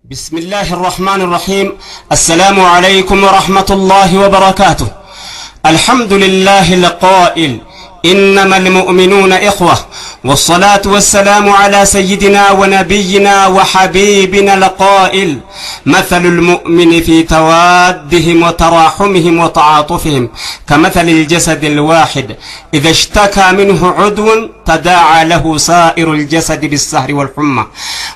بسم الله الرحمن الرحيم. السلام عليكم ورحمة الله وبركاته. الحمد لله القائل إنما المؤمنون إخوة، والصلاة والسلام على سيدنا ونبينا وحبيبنا القائل مثل المؤمن في توادهم وتراحمهم وتعاطفهم كمثل الجسد الواحد إذا اشتكى منه عضو تداعى له سائر الجسد بالسهر والحمى.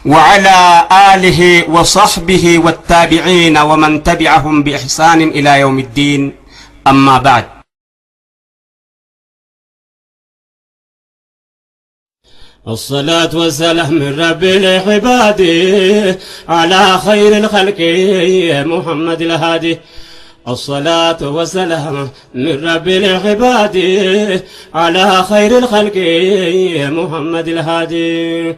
وعلى آله وصحبه والتابعين ومن تبعهم بإحسان إلى يوم الدين، أما بعد. الصلاة والسلام من رب العباد على خير الخلق محمد الهادي. الصلاة والسلام من رب العباد على خير الخلق محمد الهادي.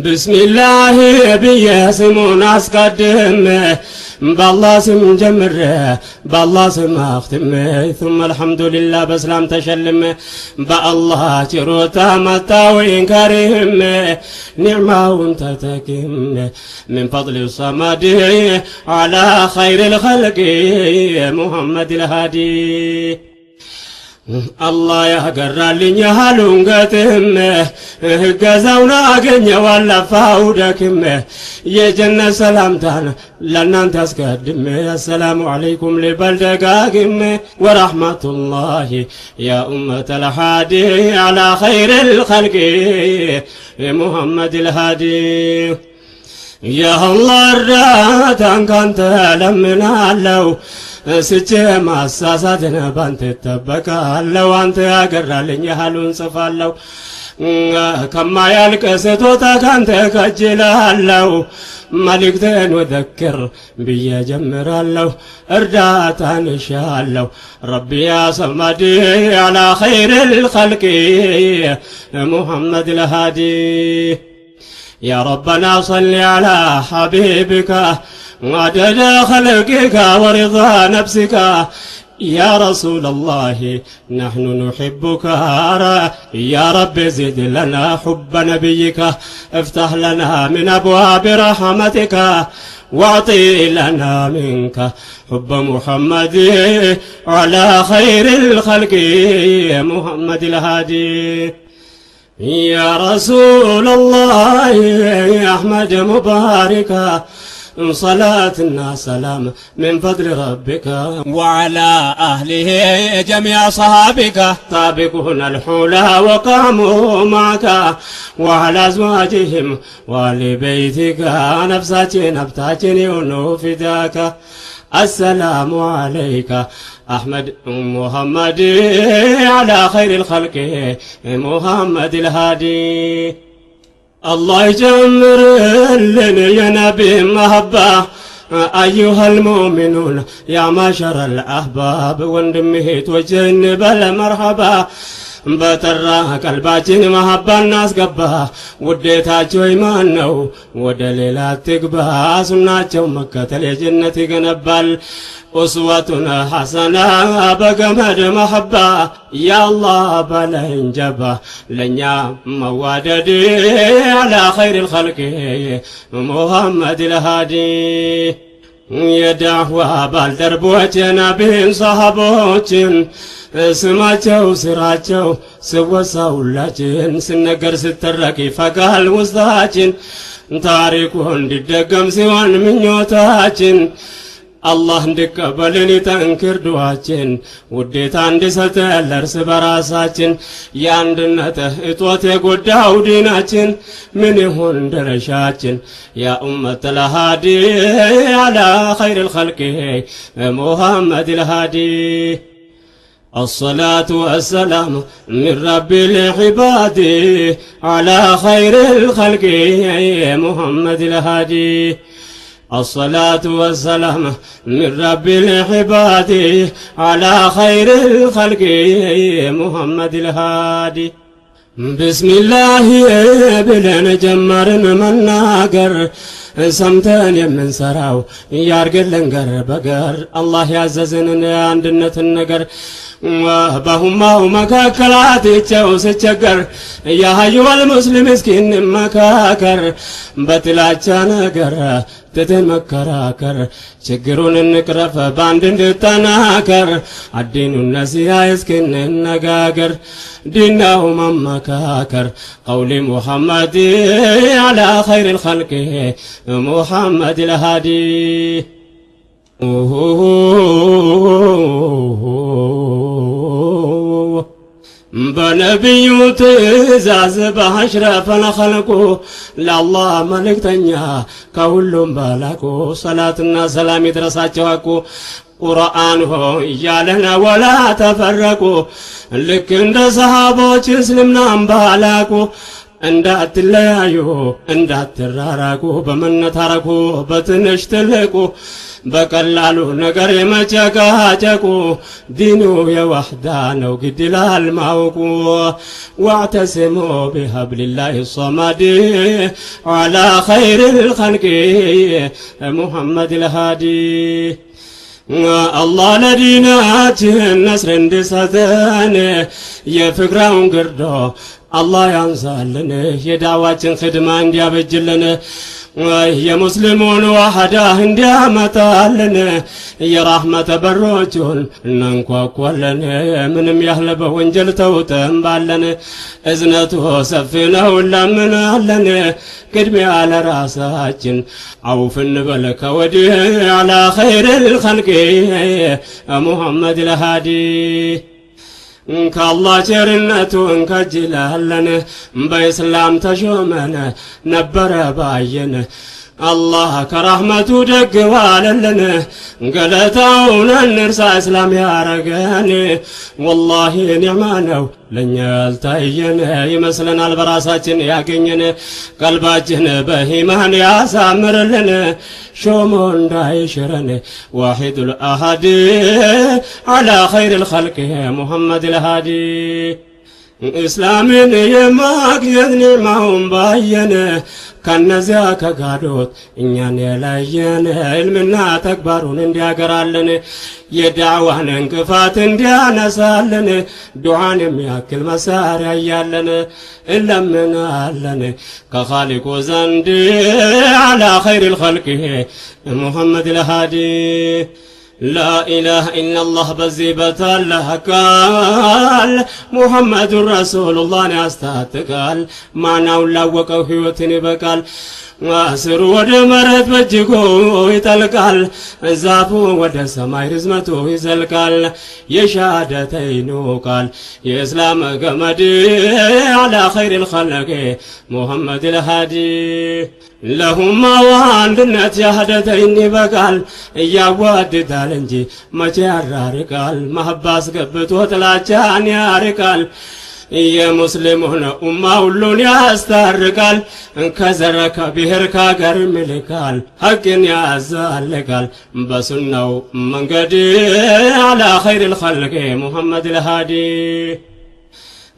بسم الله بياسمون أسقدم بالله سم جمر بالله سم أختم ثم الحمد لله بسلام تشلم بالله جروتا متاوين كريم نعمة وانت تكيم من فضل الصمد على خير الخلق محمد الهادي. الله يقرالي هالونغتم غزاونا اغني ولا فاودكم يا جنة سلامتان لنان تسقدم. السلام عليكم لبلدقاكم ورحمة الله يا أمة الهادي على خير الخلق محمد الهادي. يا الله الراتان كنت لمنا لو سجى مساساتنا بانت تبكالو أنت أقرالي يهالون صفالو كما يلقستوتا كانت كجلالو ملكتين وذكر بيا جمرالو ارداتان شالو ربي يا صمدي على خير الخلق محمد الهادي. يا ربنا صل على حبيبك وعدد خلقك ورضا نفسك يا رسول الله نحن نحبك يا رب زد لنا حب نبيك افتح لنا من أبواب رحمتك واعطي لنا منك حب محمد على خير الخلق محمد الهادي. يا رسول الله يا أحمد مباركا صلاتنا سلام من فضل ربك وعلى أهله جميع صحابك سابقون الحولى وقاموا معك وعلى أزواجهم ولبيتك نفساتي نبتاتي ونفداك. السلام عليك أحمد محمد على خير الخلق محمد الهادي. الله يجمر لنا يا نبي محبة أيها المؤمنون يا معشر الأحباب وندمهت وجنب المرحبا بترى قلباتين محبة الناس قبا وديتاچو إيمان ነው ወደ ሌላ ትግባ ሱናቸው መከተል የጀነት ይገነባል። أسوة حسنة بقمد محبة يا الله بلين جبا لنيا مواددي على خير الخلق محمد الهادي. የዳህዋ ባልደረቦቼና ብን ሰሃቦችን ስማቸው ስራቸው ስወሳውላችን ስነገር ስተረክ ይፈጋል ውስጣችን ታሪኩ እንዲደገም ሲሆን ምኞታችን አላህ እንዲቀበልን ይጠንክር ዱዓችን ውዴታ እንዲሰጠን ለእርስ በራሳችን የአንድነት እጦት የጎዳው ዲናችን ምን ይሁን ደረሻችን ያ ኡመት الهادي على خير الخلق محمد الهادي. الصلاة والسلام من رب العباد على خير الخلق محمد الهادي. الصلاة والسلام من رب العباد على خير الخلق محمد الهادي. بسم الله بلن جمرن مناقر ሰምተን የምንሰራው ያርግልን ገር በገር አላህ ያዘዘንን አንድነትን ነገር በሁማው መካከላትቸው ስቸገር ያሃዩል ሙስሊም እስኪን መካከር በጥላቻ ነገር ትተን መከራከር ችግሩን እንቅረፍ ባንድ እንድጠናከር አዲኑ ነሲያ እስኪንነጋገር ዲናው መመካከር ቀውሊ ሙሐመድ አላ ኸይሪል ኸልቂ ሙሐመድ ልሃዲ በነቢዩ ትእዛዝ በአሽረፈል ኸልቁ ለአላህ መልእክተኛ ከሁሉም በላቁ ሰላትና ሰላም ይድረሳቸው አቁ ቁርአን ሆይ እያለን ወላ ተፈረቁ ልክ እንደ ሰሃቦች እስልምናን ባላቁ እንዳትለያዩ እንዳትራራቁ በመነታረኩ በትንሽ ትልቁ በቀላሉ ነገር የመጨቃጨቁ ዲኑ የዋህዳ ነው ግድ ይላል ማወቁ ዋዕተሲሙ ቢሀብሊላሂ ሶመድ ዐላ ኸይሪል ኸልቂ ሙሐመድ ልሃዲ አላህ ለዲናችን ነስር እንዲሰጠን የፍቅራውን ግርዶ አላህ ያንሳልን የዳዋችን ኽድማ እንዲያበጅልን የሙስሊሙን ዋህዳ እንዲያመጣልን የራህመተ በሮቹን እናንኳኳለን ምንም ያህል በወንጀል ተውተን ባለን እዝነቱ ሰፊ ነው ለምናለን ቅድሚያ ለራሳችን አውፍ እንበል ከወዲህ አላ ኸይሪል ኸልቂ ሙሐመድ ልሃዲ ከአላህ ቸርነቱን ከጅላለን በእስላም ተሾመን ነበረ ባየን አላህ ከራህመቱ ደግባለልን ገለታውን እንርሳ እስላም ያረገን ወላሂ ኒዕማ ነው ለኛ ያልታየን ይመስለናል በራሳችን ያገኘን ቀልባችን በኢማን ያሳምርልን ሾሞ እንዳይሽረን ዋሂዱል አሐድ ዐላ ኸይሪል ኸልቂ ሙሐመድ ልሃዲ እስላምን የማግኘት ኒዕማውን ባየን ከነዚያ ከጋዶት እኛን የለየን ዕልምና ተግባሩን እንዲያገራልን የዳዕዋን እንቅፋት እንዲያነሳልን ዱዓን የሚያክል መሳሪያ እያለን እንለምናለን ከኻሊቁ ዘንድ ዐላ ኸይሪል ኸልቂ ሙሐመድ ልሃዲ لا إله إلا الله بزيبة لهكال محمد رسول الله نستاتقال معناه لوقو هيوتني بقال ስሩ ወደ መሬት በእጅጉ ይጠልቃል ዛፉ ወደ ሰማይ ርዝመቱ ይዘልቃል የሻሃደተይኑ ቃል የእስላም ገመድ ዐላ ኸይሪል ኸልቂ ሙሐመድ ልሃዲ ለሁማው አንድነት ሻሃደተይን ይበቃል እያዋድዳል እንጂ መቼ ያራርቃል መሐባ አስገብቶ ጥላቻን ያርቃል የሙስሊሙን ኡማ ሁሉን ያስታርቃል ከዘር ከብሔር ከአገር ይልካል ሐቅን ያዛልቃል በሱናው መንገድ ዐላ ኸይሪል ኸልቂ ሙሐመድ ልሃዲ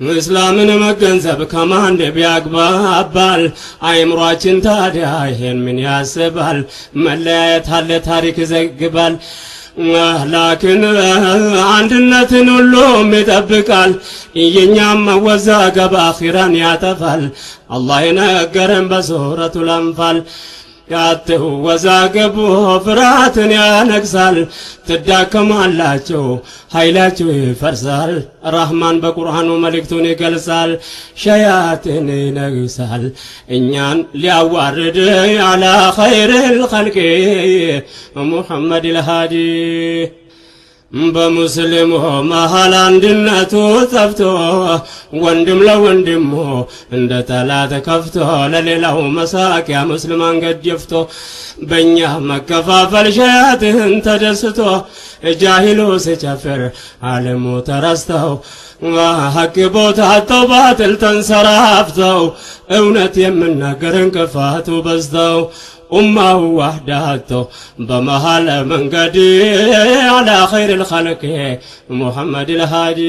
እስላምን መገንዘብ ከማን ቢያግባባል አይምሯችን ታዲያ ይሄን ምን ያስባል መለያየት አለ ታሪክ ይዘግባል ላኪን አንድነትን ሁሉም ይጠብቃል የኛም መወዛገብ አኺራን ያጠፋል አላህ የነገረን በሱረቱል አንፋል ያትወዛገቡ ፍርሃትን ያነግሳል ትዳከማላችሁ ኃይላችሁ ይፈርሳል ረህማን በቁርአኑ መልእክቱን ይገልጻል ሸያጢን ይነግሳል እኛን ሊያዋርድ ዐላ ኸይሪል ኸልቂ ሙሐመድ ልሃዲ በሙስሊሙ መሃል አንድነቱ ጠፍቶ ወንድም ለወንድሙ እንደ ጠላት ከፍቶ ለሌላው መሳቂያ ሙስሊማን ገድፍቶ በእኛ መከፋፈል ሸያጥን ተደስቶ ጃሂሉ ሲጨፍር ዓለሙ ተረስተው ሐቅ ቦታ አጥተው ባጥል ተንሰራፍተው እውነት የምናገር እንቅፋቱ በዝተው ኡማው ዋህዳቶ በመሃል መንገድ ዐላ ኸይሪል ኸልቂ ሙሐመድ ልሃዲ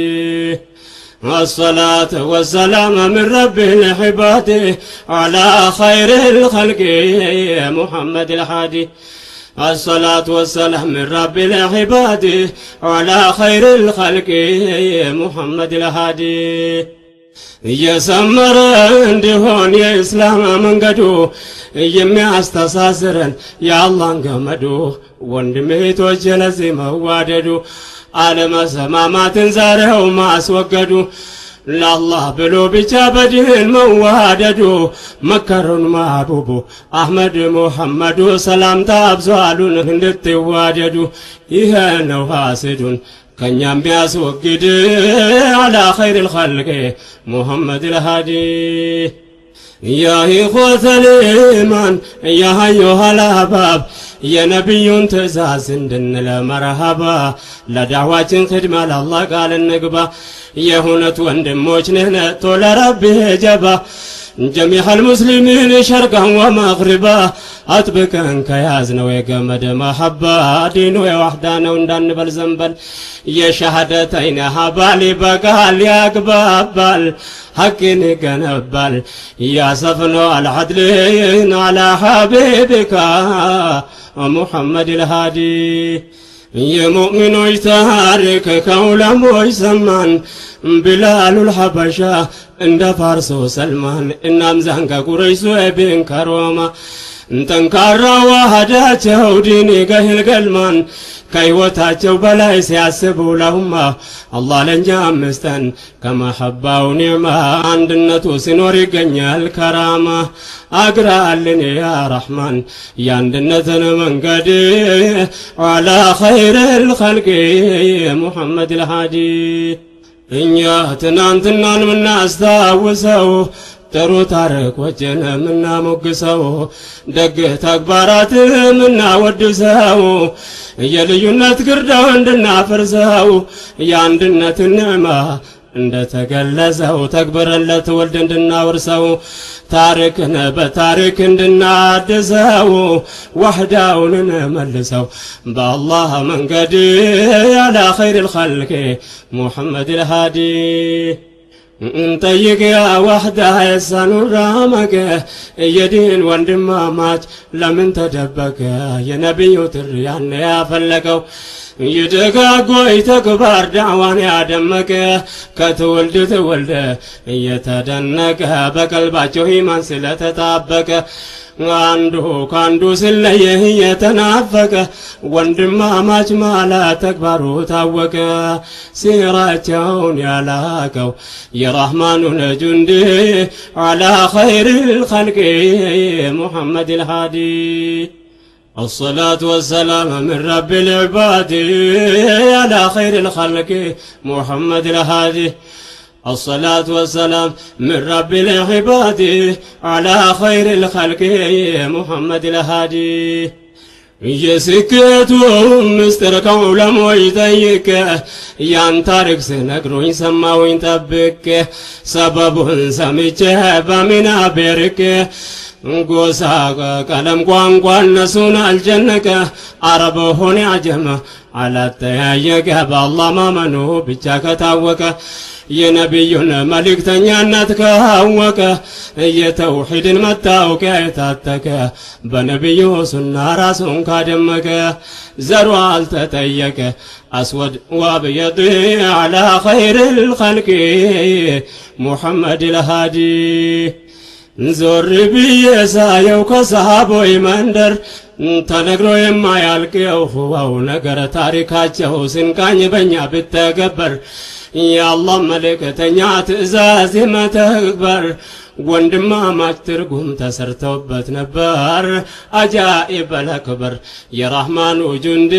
الصلاة والسلام من رب العباد على خير الخلق محمد الهادي الصلاة والسلام من رب العباد على خير الخلق محمد الهادي እየሰመረ እንዲሆን የእስላም መንገዱ የሚያስተሳስረን የአላህን ገመዱ ወንድሜቶች ለዚህ መዋደዱ አለመሰማማትን ዛሬው ማስወገዱ ለአላህ ብሎ ብቻ በድን መዋደዱ መከሩን ማቡቡ አህመድ ሙሐመዱ ሰላምታ አብዛሉን እንድትዋደዱ ይሄ ነው ሐሰዱን ከኛም ቢያስወግድ على خير الخلق محمد الهادي يا إخوة الإيمان يا أيها الأحباب يا نبي تزاز عندنا مرحبا لدعوة خدمة لله قال النقبة يا هنا توندموش نهنا طول ربي جبا جميع المسلمين شرقا ومغربا أطبقا كيازنا ويقمد محبا دينو وحدانا وندان بالزنبل يا شهادتين هبالي بقال يا قبابال حقني قنبال يا صفنو العدلين على حبيبك محمد الهادي يا مؤمنوች ታሪክ ከዑለሞች ሰማን بلال الحبشة عند فارس سلمان እናም ዛንጋ ቁረይሽ ቢን ከሮማ ጠንካራ ዋህዳቸው ዲን ገህል ገልማን ከህይወታቸው በላይ ሲያስቡ ለሁማ አላህ ለኛ አምስተን ከመሐባው ኒዕማ አንድነቱ ሲኖር ይገኛል ከራማ አግራልን ያ ረሕማን የአንድነትን መንገድ على خير الخلق محمد الهادي እኛ ትናንትናን ምናስታውሰው ጥሩ ታሪኮችን ምናሞግሰው ደግ ተግባራት ምናወድሰው የልዩነት ግርዳው እንድናፈርሰው የአንድነት ንዕማ እንደተገለጸው ተግብረን ለትውልድ እንድናወርሰው ታሪክን በታሪክ እንድናድሰው ወህዳውን እንመልሰው በአላህ መንገድ على خير الخلق محمد الهادي እንጠይቅ ያ ዋህዳ የሳኑን ራመቀ የዲን ወንድማማች ለምን ተደበቀ የነቢዩ ጥሪ ያን ያፈለቀው የደጋጎይ ተግባር ዳዕዋን ያደመቀ ከትውልድ ትውልድ እየተደነቀ በቀልባቸው ኢማን ስለተጣበቀ አንዱ ካንዱ ስለየህ የተናፈቀ ወንድማማች ማለት ተግባሩ ታወቀ ሲራቸውን ያላቀው የረሕማኑ ጁንዲ على خير الخلق محمد الهادي الصلاة والسلام من رب العباد على خير الخلق محمد الهادي الصلاة والسلام من رب العباد على خير الخلق محمد الهادي የስኬቱ ምስጢር ከዑለሞች ጠይቄ ያን ታሪክ ስነግሩኝ ሰማሁኝ ጠብቄ ሰበቡን ሰምቼ በምናቤ ርቄ ጎሳ ቀለም ቋንቋ እነሱን አልጨነቀ አረብ ሆነ አጀመ አላጠያየቀ በአላህ ማመኑ ብቻ ከታወቀ የነቢዩን መልእክተኛነት ካወቀ የተውሂድን መታወቂያ የታጠቀ በነቢዩ ሱና ራሱን ካደመቀ ዘሩ አልተጠየቀ አስወድ ወአብየድ على خير الخلق محمد الهادي ዞር ብዬ ሳየው ከሰሃቦይ መንደር ተነግሮ የማያልቀው ህዋው ነገር ታሪካቸው ስንቃኝ በእኛ ብተገበር የአላህ መልእክተኛ ትእዛዝ መተግበር ወንድማማች ትርጉም ተሰርቶበት ነበር አጃኢብ ለክበር የረሕማኑ ጁንዲ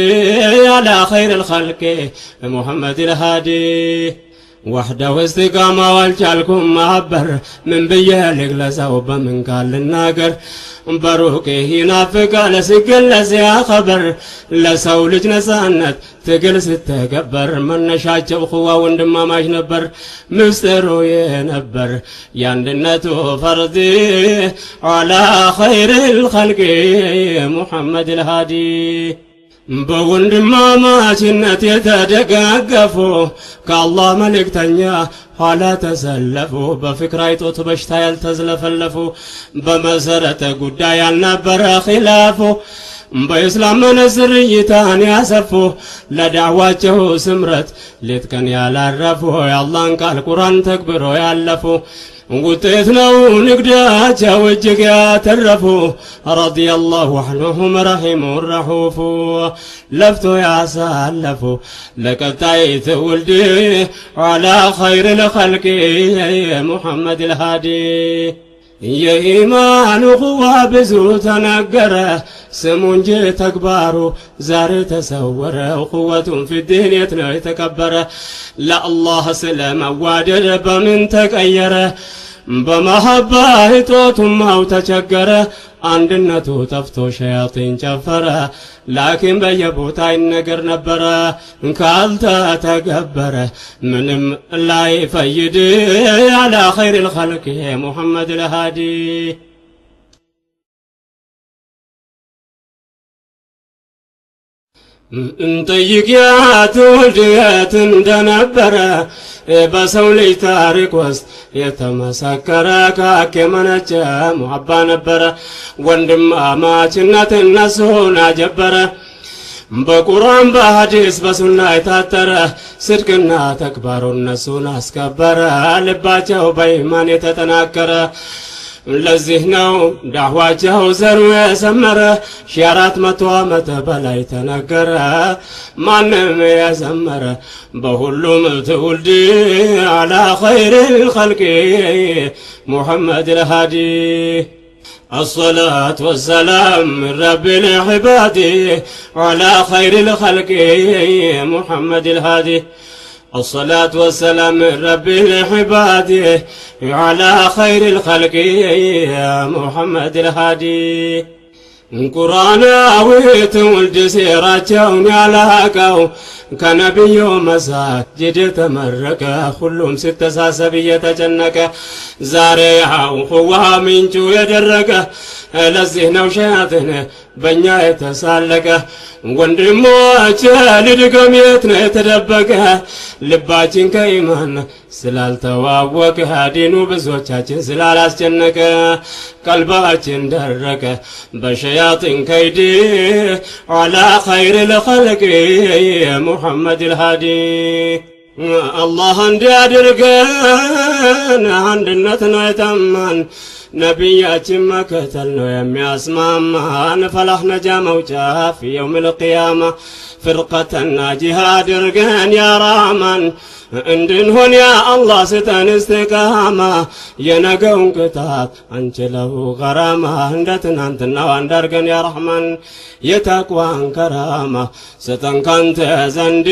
على خير الخلق محمد الهادي وحده استقامة والجالكم معبر من بيالك لسوب من قال الناقر بروكي ينافق على سقل لسيا خبر لسولج نسانت تقل ستكبر من نشاج وخوا وندما ماش نبر مسترو ينبر ياندنتو فردي على خير الخلق محمد الهادي በወንድማማችነት የተደጋገፉ ከአላህ መልእክተኛ ኋላ ተሰለፉ በፍቅር አይጦት በሽታ ያልተዝለፈለፉ በመሰረተ ጉዳይ ያልነበረ ኺላፉ በእስላም መነጽር እይታን ያሰፉ ለዳዕዋቸው ስምረት ሌት ቀን ያላረፉ የአላህን ቃል ቁርአን ተግብሮ ያለፉ ውጤት ነው ንግዳቸው እጅግ ያተረፉ ረዲየላሁ ዐንሁም ረሒሙ ረሑፉ ለፍቶ ያሳለፉ ለቀጣይ ትውልድ ዐላ ኸይሪል ኸልቂ ሙሐመድል ሃዲ የኢማኑ ቁዋ ብዙ ተነገረ ስሙ እንጂ ተግባሩ ዛሬ ተሰወረ ቁወቱን ፊዲን የት ነው የተከበረ ለአላህ ስለመዋደድ በምን ተቀየረ በመሐባ እጦቱማው ተቸገረ አንድነቱ ጠፍቶ ሸያጢን ጨፈረ ላኪን በየቦታ ይነገር ነበረ ካልተተገበረ ምንም ላይፈይድ አላ ኸይሪል ኸልቂ ሙሐመድል ሃዲ እንጠይቅ ያ ትውልድ የት እንደነበረ በሰው ልጅ ታሪክ ውስጥ የተመሰከረ ከሀቅ የመነጨ ሙሐባ ነበረ ወንድማማችነት እነሱን አጀበረ በቁርአን በሐዲስ በሱና የታጠረ ስድቅና ተግባሩ እነሱን አስከበረ ልባቸው በኢማን የተጠናከረ ለዚህ ነው ዳዕዋቸው ዘሩ የሰመረ 400 ዓመት በላይ ተነገረ ማንም የዘመረ በሁሉም ትውልድ አላ ኸይሪል ኸልቂ ሙሐመድል ሃዲ الصلاة والسلام من رب العباد على خير الخلق محمد الهادي الصلاة والسلام من رب العباد على خير الخلق محمد الهادي ቁርአናዊ ትውልድ ሲራቸውን ያላቀው ከነቢዩ መሳጅድ ተመረቀ ሁሉም ሲተሳሰብ እየተጨነቀ ዛሬ ያው ኹዋ ምንጩ የደረቀ ለዚህ ነው ሸያጥን በእኛ የተሳለቀ ወንድሞች ልድገም የት ነው የተደበቀ ልባችን ከኢማን ስላልተዋወቀ ዲኑ ብዙዎቻችን ስላላስጨነቀ ቀልባችን ደረቀ በሸያጢን ከይድ አላ ኸይሪል ኸልቂ ሙሐመድል ሃዲ አላህ እንዲያድርገን አንድነት ነው የተማን ነቢያችን መከተል ነው የሚያስማማን ፈላህ ነጃ መውጫ ፊ የውሚል ቂያማ ፍርቀተን ናጂሃ አድርገን ያ ረሕማን እንድንሆን ያ አላህ ስጠን እስትቃማ የነገውን ቅጣት አንችለው ገራማ እንደ ትናንትናው አንዳርገን ያ ረሕማን የተቅዋን ከራማ ስጠን ካንተ ዘንድ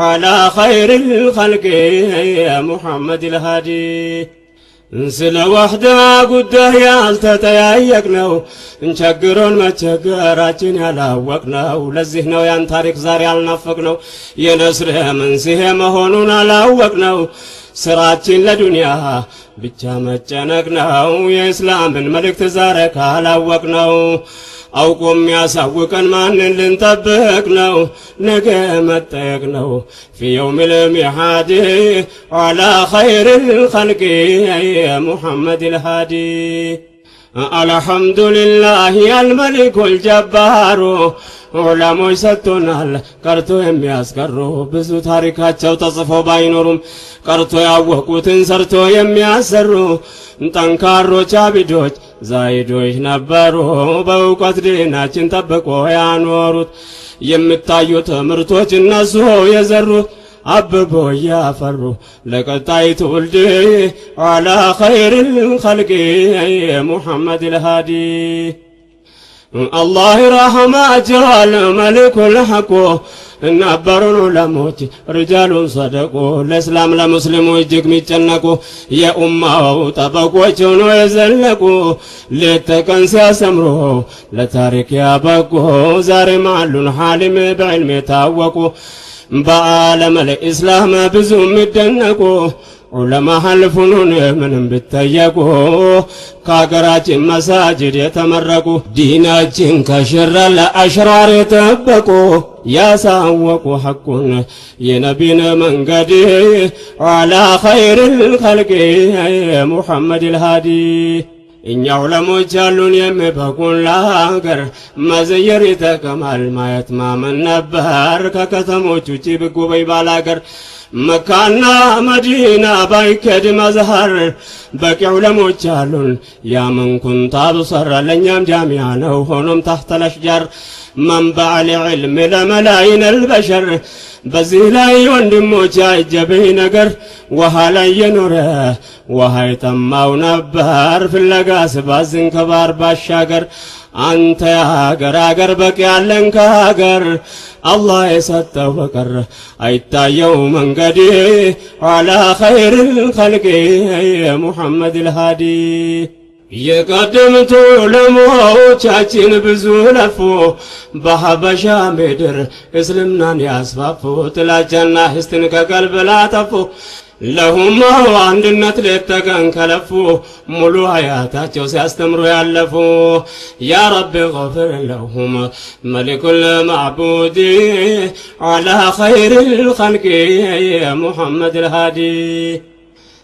ዐላ ኸይሪል ኸልቂ ሙሐመድል ሃዲ ስለ ወህዳ ጉዳይ ያልተጠያየቅነው እንቸግሮን መቸገራችን ያላወቅነው ለዚህ ነው ያን ታሪክ ዛሬ ያልናፈቅነው የነስር መንስኤ መሆኑን አላወቅነው ስራችን ለዱንያ ብቻ መጨነቅ ነው የእስላምን መልእክት ዛሬ ካላወቅነው አውቆ የሚያሳውቀን ማንን ልንጠብቅ ነው ነገ መጠየቅ ነው ፊ የውሚል ሚዓድ ዐላ ኸይሪል ኸልቂ ሙሐመድል ሃዲ አልሐምዱሊላህ አልመሊኩል ጀባሩ ዑለሞች ሰጥቶናል ቀርቶ የሚያስቀሩ ብዙ ታሪካቸው ተጽፎ ባይኖሩም ቀርቶ ያወቁትን ሰርቶ የሚያሰሩ ጠንካሮች አቢዶች ዛይዶች ነበሩ በእውቀት ዲናችን ጠብቆ ያኖሩት የምታዩት ምርቶች እነሱ የዘሩት አብቦ ያፈሩ ለቀጣይ ትውልድ ዐላ ኸይሪል ኸልቂ ሙሐመድል ሃዲ አላህ ይርሐማቸው መሊኩል ሐቁ ነበሩን ዑለሞች ሪጃሉን ሰደቁ ለእስላም ለሙስሊሙ እጅግ የሚጨነቁ የኡማው ጠበቆች ሆኖ የዘለቁ ሌት ተቀን ሲያስተምሩ ለታሪክ ያበቁ ዛሬም አሉን ሐሊም በዕልም የታወቁ በዓለም ለኢስላም ብዙ የሚደነቁ ዑለማህ አልፉኑን ምንም ብትጠየቁ ከአገራችን መሳጅድ የተመረቁ ዲናችን ከሽር ለአሽራር የጠበቁ ያሳወቁ ሐቁን የነቢን መንገድ ዐላ ኸይሪል ኸልቂ ሙሐመዲል ሃዲ እኛ ዑለሞች ያሉን የሚበቁን ለሀገር መዘየር ይጠቅማል ማየት ማመን ነበር ከከተሞች ውጪ ብጎበኝ ባላገር መካና መዲና ባይከድ መዝሀር በቂ ዑለሞች አሉን ያመንኩን ታብሰር ለኛም ጃሚያ ነው ሆኖም ታህተ ለሽጃር መንበዕ ለዕልም ለመላይን አልበሸር በዚህ ላይ ወንድሞች ያጀበኝ ነገር ውሃ ላይ የኖረ ውሃ የጠማው ነበር ፍለጋ ስባዝን ከባር ባሻገር አንተ የሀገር አገር በቂ ያለን ከሀገር አላህ የሰጠው በቀር አይታየው መንገድ ዐላ ኸይሪል ኸልቂ ሙሐመዲል ሃዲ የቀደምት ዑለሞቻችን ብዙ ለፉ በሀበሻ ምድር እስልምናን ያስፋፉ ጥላቻና ሂስትን ከቀልብ ላጠፉ ለሁማው አንድነት ሌት ተቀን ከለፉ ሙሉ ሀያታቸው ሲያስተምሩ ያለፉ ያ ረቢ ገፍር ለሁም መሊኩል ማዕቡድ ዐላ ኸይሪል ኸልቂ ሙሐመዲል ሃዲ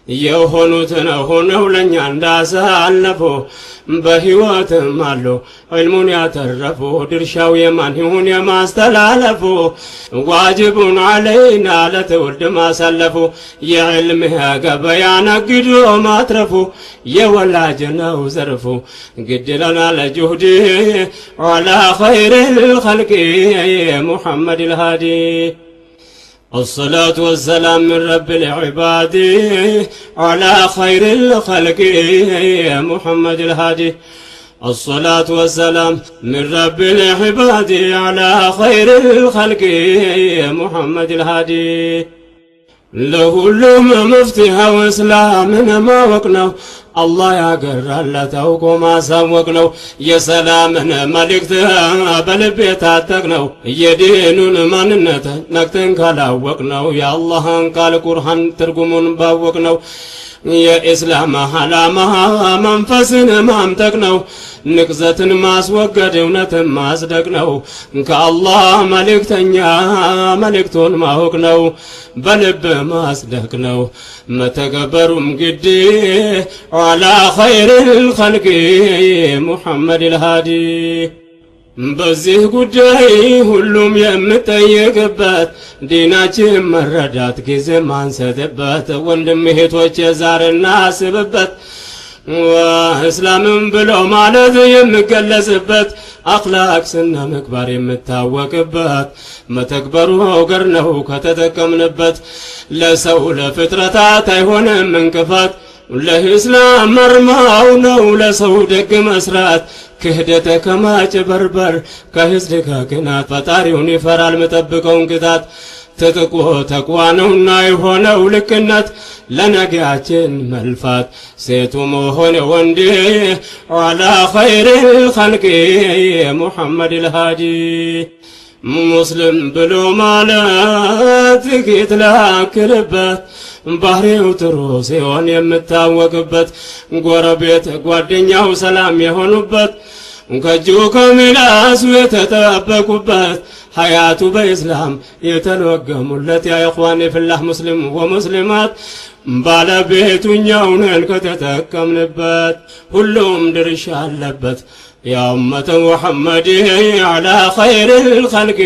የሆኑትን ሆነው ለኛ እንዳሳለፉ በሕይወትም አሉ ዒልሙን ያተረፉ ድርሻው የማን ይሁን የማስተላለፉ ዋጅቡን ዐለይና ለትውልድ ማሳለፉ የዕልም ገበያ ነግዶ ማትረፉ የወላጅ ነው ዘርፉ ግድ ይለናል ጁህድ ዐላ ኸይሪል ኸልቂ ሙሐመዲል ሃዲ الصلاة والسلام من رب العباد على خير الخلق محمد الهادي الصلاة والسلام من رب العباد على خير الخلق محمد الهادي ለሁሉም መፍትሄ እስላምን ማወቅ ነው አላህ ያገራለተው ማሳወቅ ነው የሰላምን መልእክት በልብ የታጠቅ ነው የዲኑን ማንነት ነቅተን ካላወቅ ነው የአላህን ቃል ቁርአን ትርጉሙን ባወቅ ነው የኢስላም ዓላማ መንፈስን ማምጠቅ ነው ንቅዘትን ማስወገድ እውነትን ማጽደቅ ነው ከአላህ መልእክተኛ መልእክቱን ማወቅ ነው በልብ ማጽደቅ ነው መተገበሩም ግድ ዐላ ኸይሪል ኸልቂ ሙሐመዲል ሃዲ በዚህ ጉዳይ ሁሉም የምጠየቅበት ዲናችን መረዳት ጊዜ ማንሰጥበት ወንድም እህቶች ዛሬ እናስብበት እስላምን ብሎ ማለት የሚገለጽበት አኽላቅ ስነ ምግባር የምታወቅበት መተግበሩ ገር ነው ከተጠቀምንበት ለሰው ለፍጥረታት አይሆንም እንቅፋት ለኢስላም መርማው ነው ለሰው ደግ መስራት ክህደት ከማጭበርበር ከህዝድ ከቅናት ፈጣሪውን ይፈራል መጠብቀውን ቅጣት ትጥቁ ተቅዋ ነውና የሆነው ልክነት ለነገያችን መልፋት ሴቱም ሆነ ወንድ ዐላ ኸይሪል ኸልቂ ሙሐመዲል ሃዲ ሙስሊም ብሎ ማለት ጥቂት ላክልበት ባህሪው ጥሩ ሲሆን የምታወቅበት ጎረቤት ጓደኛው ሰላም የሆኑበት ከእጁ ከምላሱ የተጠበቁበት ሀያቱ በኢስላም የተለወገሙለት ያ ኢኽዋኒ ፊላህ ሙስሊም ወሙስሊማት ባለቤቱኛው ነን ከተጠቀምንበት ሁሉም ድርሻ አለበት يا أمة محمد على خير الخلق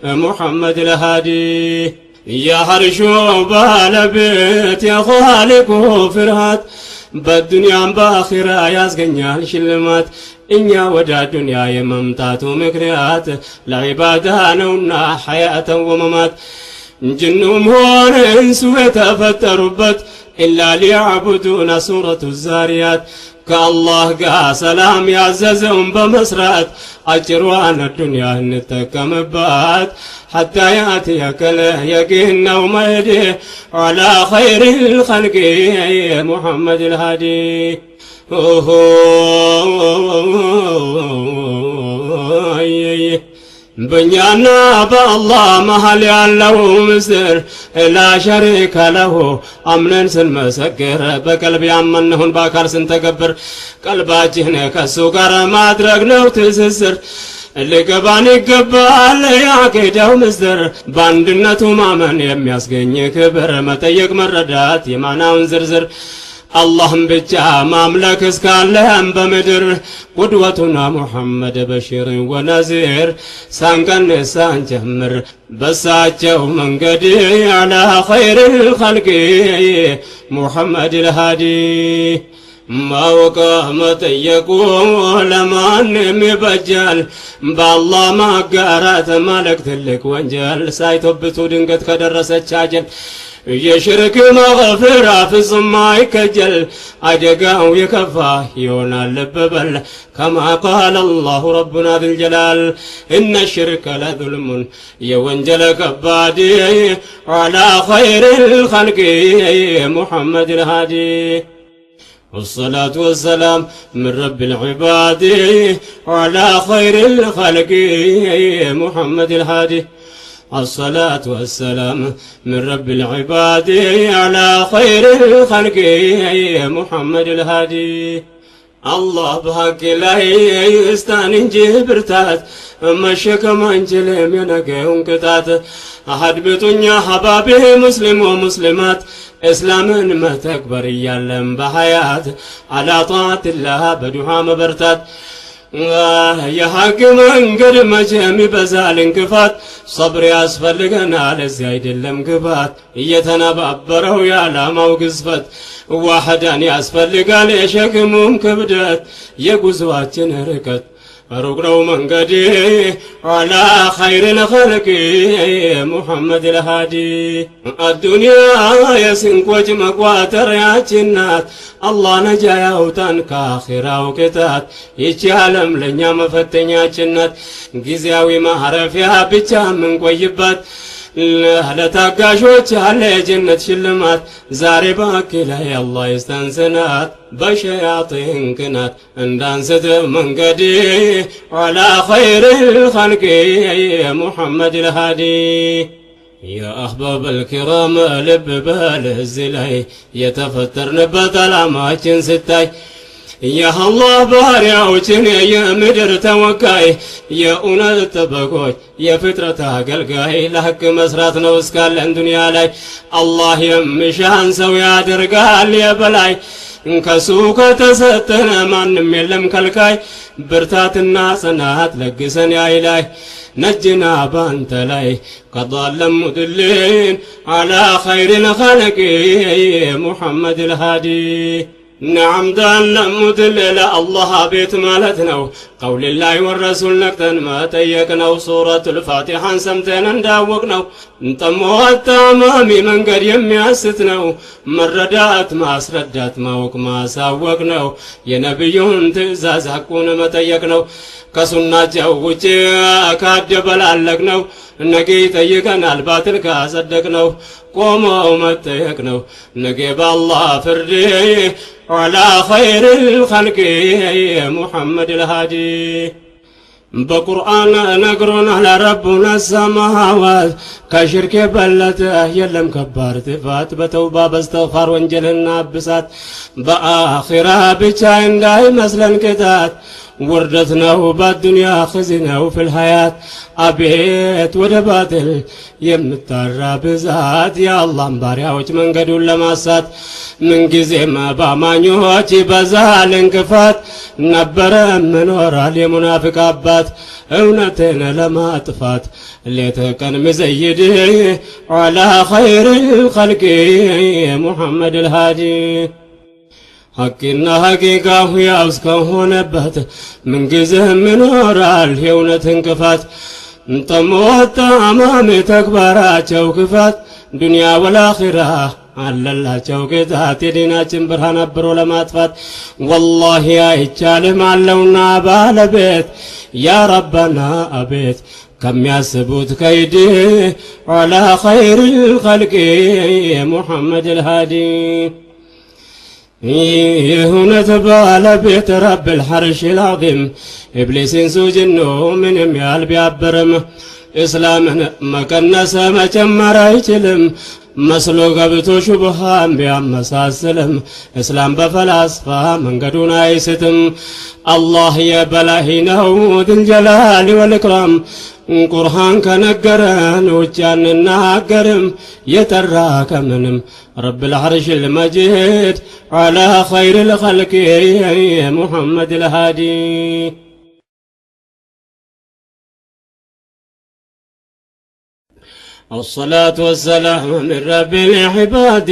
محمد الهادي يا هرشو بالبيت يا خالق فرهات بالدنيا باخرة يازقنيال شلمات إنيا ودا الدنيا يممتاتو مكريات لعبادة نونا حياة وممات جنهم هون انسو يتفتربت إلا ليعبدون سورة الزاريات كالله قا سلام يعززهم بمسرات أجروان الدنيا نتكمبات حتى يأتيك اليقين وميدي على خير الخلق محمد الهادي በእኛና በአላህ መሃል ያለው ምስጢር ላ ሸሪከ ለሁ አምነን ስንመሰክር በቀልብ ያመንነውን በአካል ስንተገብር ቀልባችን ከሱ ጋር ማድረግ ነው ትስስር ሊገባን ይገባል ያቄዳው ምስጢር በአንድነቱ ማመን የሚያስገኝ ክብር መጠየቅ መረዳት የማናውን ዝርዝር اللهم بجا مملك اسكالهم بمدر قدوتنا محمد بشير ونذير سانكن سانجمر بساچو منقدي على خير الخلق محمد الهادي ما وقامت يقول لمن مبجل بالله ما قارات مالك تلك وانجل سايتوبتو دنقت كدرست شاجل የሽርክ መغفራ ፍጹም አይከጀል አደጋው የከፋ ይሆናል ልብ በል كما قال الله ربنا ذو الجلال إن الشرك لظلم የወንጀል ከባድ على خير الخلق محمد الهادي والصلاة والسلام من رب العباد على خير الخلق محمد الهادي الصلاة والسلام من رب العباد على خير الخلق محمد الهادي الله بحق لا يستان جبرتات مشكم انجلم ينقون قطات أحد بطنيا حبابه مسلم ومسلمات إسلام ما تكبر يالم بحياة على طاعة الله بدوها مبرتات የሐቅ መንገድ መቼም ይበዛል እንቅፋት صبر ያስፈልገናል እዚህ አይደለም ግባት እየተነባበረው የዓላማው ግዝፈት ዋህዳን ያስፈልጋል የሸክሙም ክብደት የጉዞአችን ርቀት ሩቅ ነው መንገድ على خير الخلق محمد الهادي الدنيا የስንቆች መቋጠሪያችን ናት አላህ ነጃ ያውጣን ከአኺራው ቅጣት ይህች ዓለም ለእኛ መፈተኛችን ናት ጊዜያዊ ማረፊያ ብቻ ምንቆይባት ለታጋሾች አለ የጀነት ሽልማት ዛሬ ባኪ ላይ አላህ ይስተንስናት በሸያጢን ቅናት እንዳንስት መንገድ على خير الخلق محمد الهادي يا أحباب الكرام لب بالزلاي يتفترنبت علاماتين ستاي يا الله بارياوچن يا مدر توكاي يا اونت تبقوي يا فطرة አገልጋይ ለሐቅ መስራት ነው እስካለን ዱንያ ላይ አላህ የሚሻን ሰው ያደርጋል የበላይ ከሱ ከተሰጠን ማንም የለም ከልካይ ብርታትና ጽናት ለግሰን ያይላይ نجنا بانت لاي قضال مدلين على خير الخلق محمد الهادي نعم دان مدلل الله بيت مالتنا قول الله والرسول نكتن ما تيقنا سورة الفاتحة سمتنا نداوقنا انتموات امامي من قد يمياستنا مردات ما اسردات ما وكما ساوقنا يا نبيون تزاز حقون ما تيقنا ከሱናቸው ውጪ ካደበላለቅ ነው ነገ ይጠይቀናል ባትል ካሰደቅ ነው ቆመው መጠየቅ ነው ነገ በአላህ ፍርድ على خير الخلق محمد الهادي በቁርአን ነግሮናል ረቡና ሰማዋት ከሽርክ የበለጠ የለም ከባድ ጥፋት በተውባ በስተግፋር ወንጀልና ብሳት በአኺራ ብቻ እንዳይመስለን ቅጣት ውርደት ነው በዱንያ ኽዝይ ነው ፊልሐያት አቤት ወደ ባጢል የምታራ ብዛት የአላህን ባሪያዎች መንገዱን ለማሳት ምንጊዜም በአማኞች ይበዛል እንቅፋት ነበረ ምኖራል የሙናፊቅ አባት እውነትን ለማጥፋት ሌት ቀን ምዘይድ على خير الخلق محمد الهادي ሐቅና ሐቂቃው ያው እስከሆነበት ምንጊዜም ይኖራል የእውነት እንቅፋት እንተሞት አማም ተግባራቸው ክፋት ዱንያ ወላኺራ አለላቸው ቅጣት የዲናችን ብርሃን አብሮ ለማጥፋት ወላሂ አይቻልም አለውና ባለቤት ያ ረበና አቤት ከሚያስቡት ከይድ على خير الخلق محمد الهادي يهونة بالبيت رب الحرش العظيم إبليسين سجنه من يميال بيعبرم إسلامن مكنس مجمر يجلم مسلو قبتو شبهام بيامساسلم إسلام بفلاسفة من قدون عيستم الله يبلهينه ذي الجلال والإكرام قرآن كنقرن وجان الناقرم يتراك منم رب العرش المجيد على خير الخلق يا محمد الهادي الصلاة والسلام من رب العباد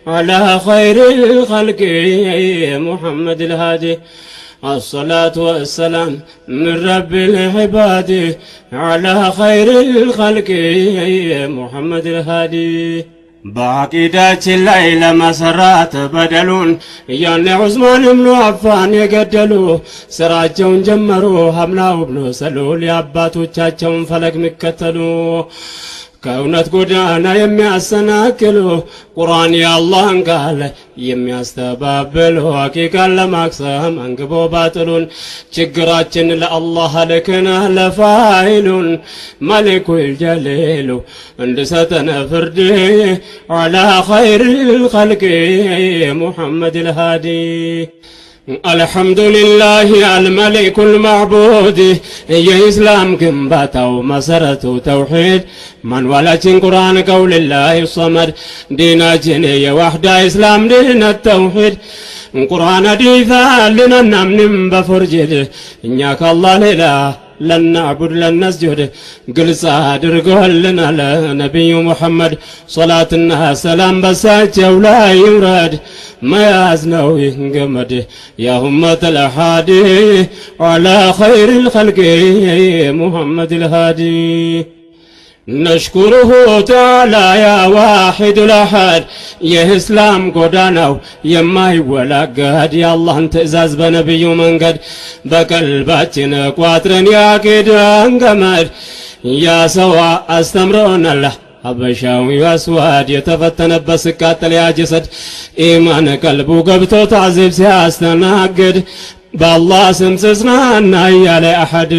على خير الخلق يا محمد الهادي الصلاة والسلام من رب العباد على خير الخلق يا محمد الهادي بعقيدة الليل مسرات بدلون يعني عثمان بن عفان يقدلوا سراجون جمروا حملاو بن سلول ياباتوቻቸውን ፈለግ ሚከተሉ ከእውነት ጎዳና የሚያሰናክሉ ቁርአን የአላህን ቃል የሚያስተባብሉ ሐቂቃን ለማክሰም አንግቦ ባጥሉን ችግራችን ለአላህ ልከና ለፋይሉን መሊኩል ጀሊሉ እንድሰጠን ፍርድ على خير الخلق محمد الهادي الحمد لله الملك المعبود يا إسلام كمباتو مسرته توحيد من ولاتين قرآن قول الله الصمد دينا جني يا وحدة إسلام دين التوحيد قرآن ديثا لنا نمن بفرجد إنك الله لله لن نعبد لن نسجد قلص أدرقه لنا لنبي محمد صلاتنا سلام بساتي ولا يراد ما يازنو ينقمد يا أمة الأحادي على خير الخلق محمد الهادي نشكره تعالى يا واحد الأحد يا إسلام قدانو يما يولاقاد يا الله انت إزاز بنبي من قد بقلباتنا قواترن يا كدان قمد يا سوا استمرون الله حبشاوي واسواد يتفتن بسكات يا جسد إيمان قلبو قبتو تعذب سياستناقد بالله سمسسنا يا لأحد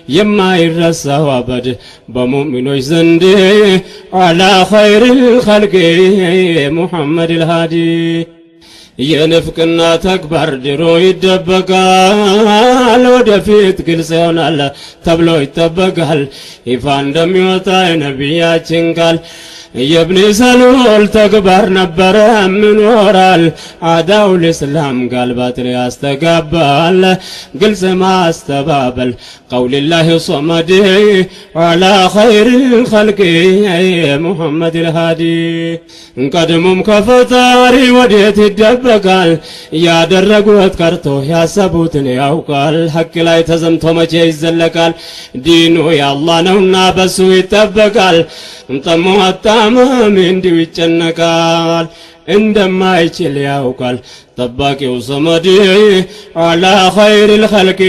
يما يرسى أبد بمؤمنوش زندي على خير الخلق محمد الهادي ينفقنا تكبر درو يدبقال ودفيت كل سيونال تبلو يتبقال يفان دم يوتا نبياتين قال يا ابن سلول تكبر نبر من ورال عداو الإسلام قلبات يستقبل قلس ما استبابل قول الله صمد على خير الخلق محمد الهادي قدمم كفتاري وديت الدبقال يا درقوت كرتو يا سبوتني أوقال حق لا يتزمتو مجي الزلقال دينو يا الله نونا بسو يتبقال انتمو التامام اندو يتشنقال عندما يشل يوقال طباكي وصمدي على خير الخلق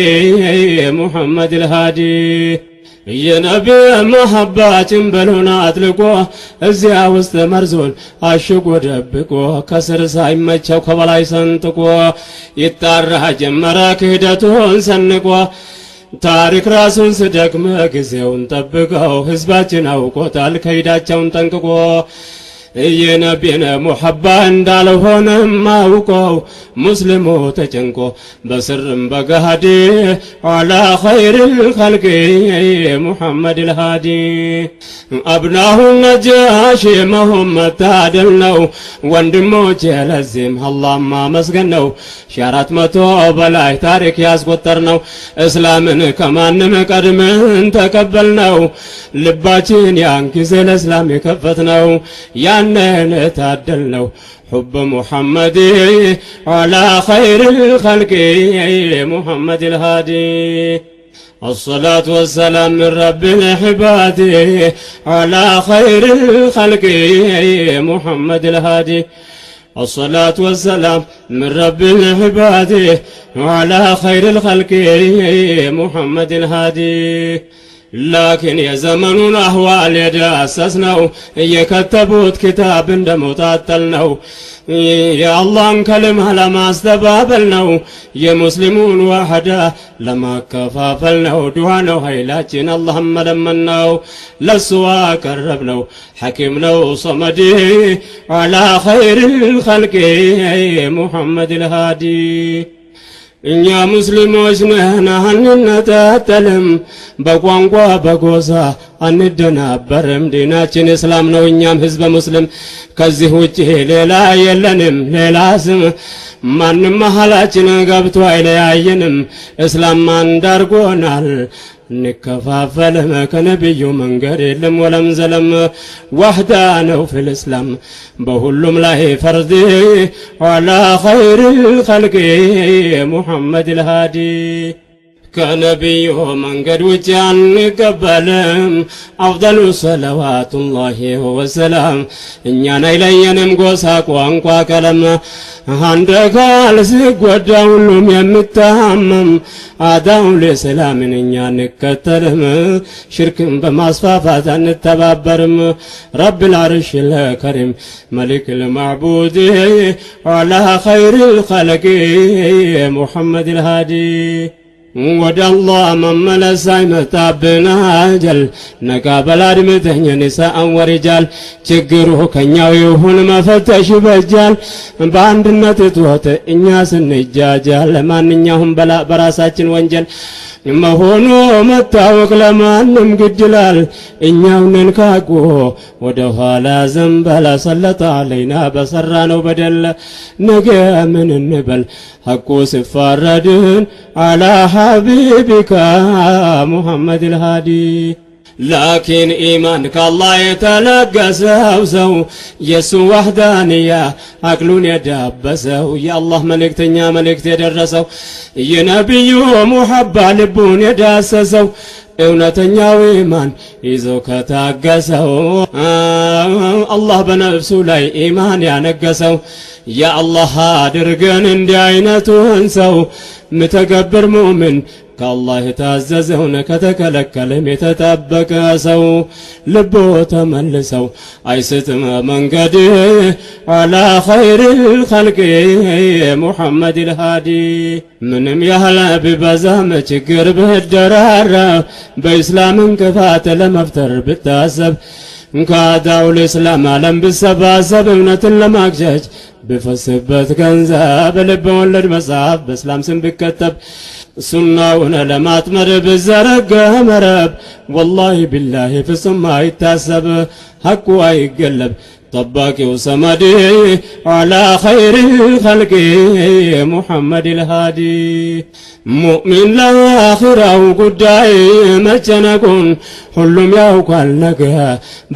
محمد الهادي يا نبي محبات بلونا أطلقوا الزيا وسط مرزول عشق ودبقوا كسر سايمتشو كبلاي سنتقوا يتارها جمرا كهدتون سنقوا ታሪክ ራሱን ስደክመ ጊዜውን ጠብቀው ህዝባችን አውቆታል ከይዳቸውን ጠንቅቆ የነቢነ ሙሐባ እንዳልሆነም አውቀው ሙስሊሙ ተጨንቆ በስርም በገሃዲ على خير الخلق محمد الهادي أبناه النجاشي محمد ታደል ነው ወንድሞቼ ለዚህም አላህማ መስገን ነው ሻራት መቶ በላይ ታሪክ ያስቆጠር ነው እስላምን ከማንም ቀድመን ተቀበልነው ልባችን ያን ጊዜ ለእስላም የከፈት ነው ያንን ታደል ነው حب محمد على خير الخلق محمد الهادي الصلاة والسلام من رب العباد على خير الخلق محمد الهادي الصلاة والسلام من رب العباد على خير الخلق محمد الهادي ላኪን የዘመኑን አህዋል የዳሰስነው የከተቡት ኪታብ እንደመውጣጠል ነው። የአላህን ከልማ ለማስተባበል ነው። የሙስሊሙን ዋህዳ ለማከፋፈል ነው። ዱዓ ነው ኃይላችን አላህን መለመን ነው። ለሱ አቀረብ ነው። ሐኪም ነው ሶመዲ አላ ኸይሪል ኸልቂ ሙሐመድ አልሃዲ። እኛ ሙስሊሞች ነን አንነጣጠልም፣ በቋንቋ በጎሳ አንደናበርም። ዲናችን እስላም ነው እኛም ህዝበ ሙስሊም፣ ከዚህ ውጪ ሌላ የለንም ሌላ ስም። ማንም መሃላችን ገብቶ አይለያየንም፣ እስላም አንድ አድርጎናል። እንከፋፈልም ከነቢዩ መንገድ የለም ወለም ዘለም። ዋህዳ ነው ፊል እስላም በሁሉም ላይ ፈርድ አላ ኸይሪል ኸልቂ ሙሐመድ አልሃዲ። ከነቢዩ መንገድ ውጭ አንቀበልም። አፍደሉ ሰለዋቱላሂ ወሰላም። እኛን አይለየንም ጎሳ ቋንቋ ቀለም። አንድ አካል ሲጎዳ ሁሉም የምታመም አዳው ለሰላምን እኛ እንከተልም። ሽርክን በማስፋፋት አንተባበርም። ረብል አርሽል ከሪም መሊክል ማዕቡድ አላ ኸይሪል ኸልቂ ሙሐመድ አልሃዲ። ወደ አላህ መመለስ አይመጣብን አጀል፣ ነቃ በል አድምጠኝ ኒሳአን ወሪጃል። ችግሩ ከኛው ይሁን መፈተሽ ይበጃል። በአንድነት እጦት እኛ ስንጃጃል፣ ማንኛውም በላ በራሳችን ወንጀል መሆኑ መታወቅ ለማንም ግድላል። እኛው ነን ካቆ ወደ ኋላ ዘንበላ ሰለጠ አለይና በሰራ ነው በደል። ነገ ምን እንበል ሐቁ ሲፋረድን አላ ሐቢቢካ ሙሐመድ አልሃዲ። ላኪን ኢማን ከአላህ የተለገሰው ሰው የሱ ዋህዳንያ አቅሉን የዳበሰው የአላህ መልእክተኛ መልእክት የደረሰው የነቢዩ ሙሐባ ልቡን የዳሰሰው እውነተኛው ኢማን ይዞ ከታገሰው አላህ በነፍሱ ላይ ኢማን ያነገሰው የአላህ አድርገን እንዲህ አይነቱን ሰው ምተገብር ሙእምን ከአላህ የታዘዘውን ከተከለከለም የተጠበቀ ሰው ልቦ ተመልሰው አይስትም መንገድ አላ ኸይሪል ኸልቂ ሙሐመድ አልሃዲ። ምንም ያህል ቢበዛም ችግር ብደራራ በኢስላም እንቅፋት ለመፍጠር ብታሰብ ከአዳው ለእስላም ዓለም ብሰባሰብ እውነትን ለማግሸሽ ብፈስበት ገንዘብ ልብ ወለድ መጽሐፍ በእስላም ስም ቢከተብ ሱናውን ለማጥመር ብዘረጋ መረብ ወላሂ ቢላሂ ፍጹም አይታሰብ ሐቁ አይገለብ ጠባቂው ሰመዲ አላ ኸይሪል ኸልቂ ሙሐመድ አልሃዲ። ሙእሚን ለአኺራው ጉዳይ መጨነቁን ሁሉም ያውቃል ነገ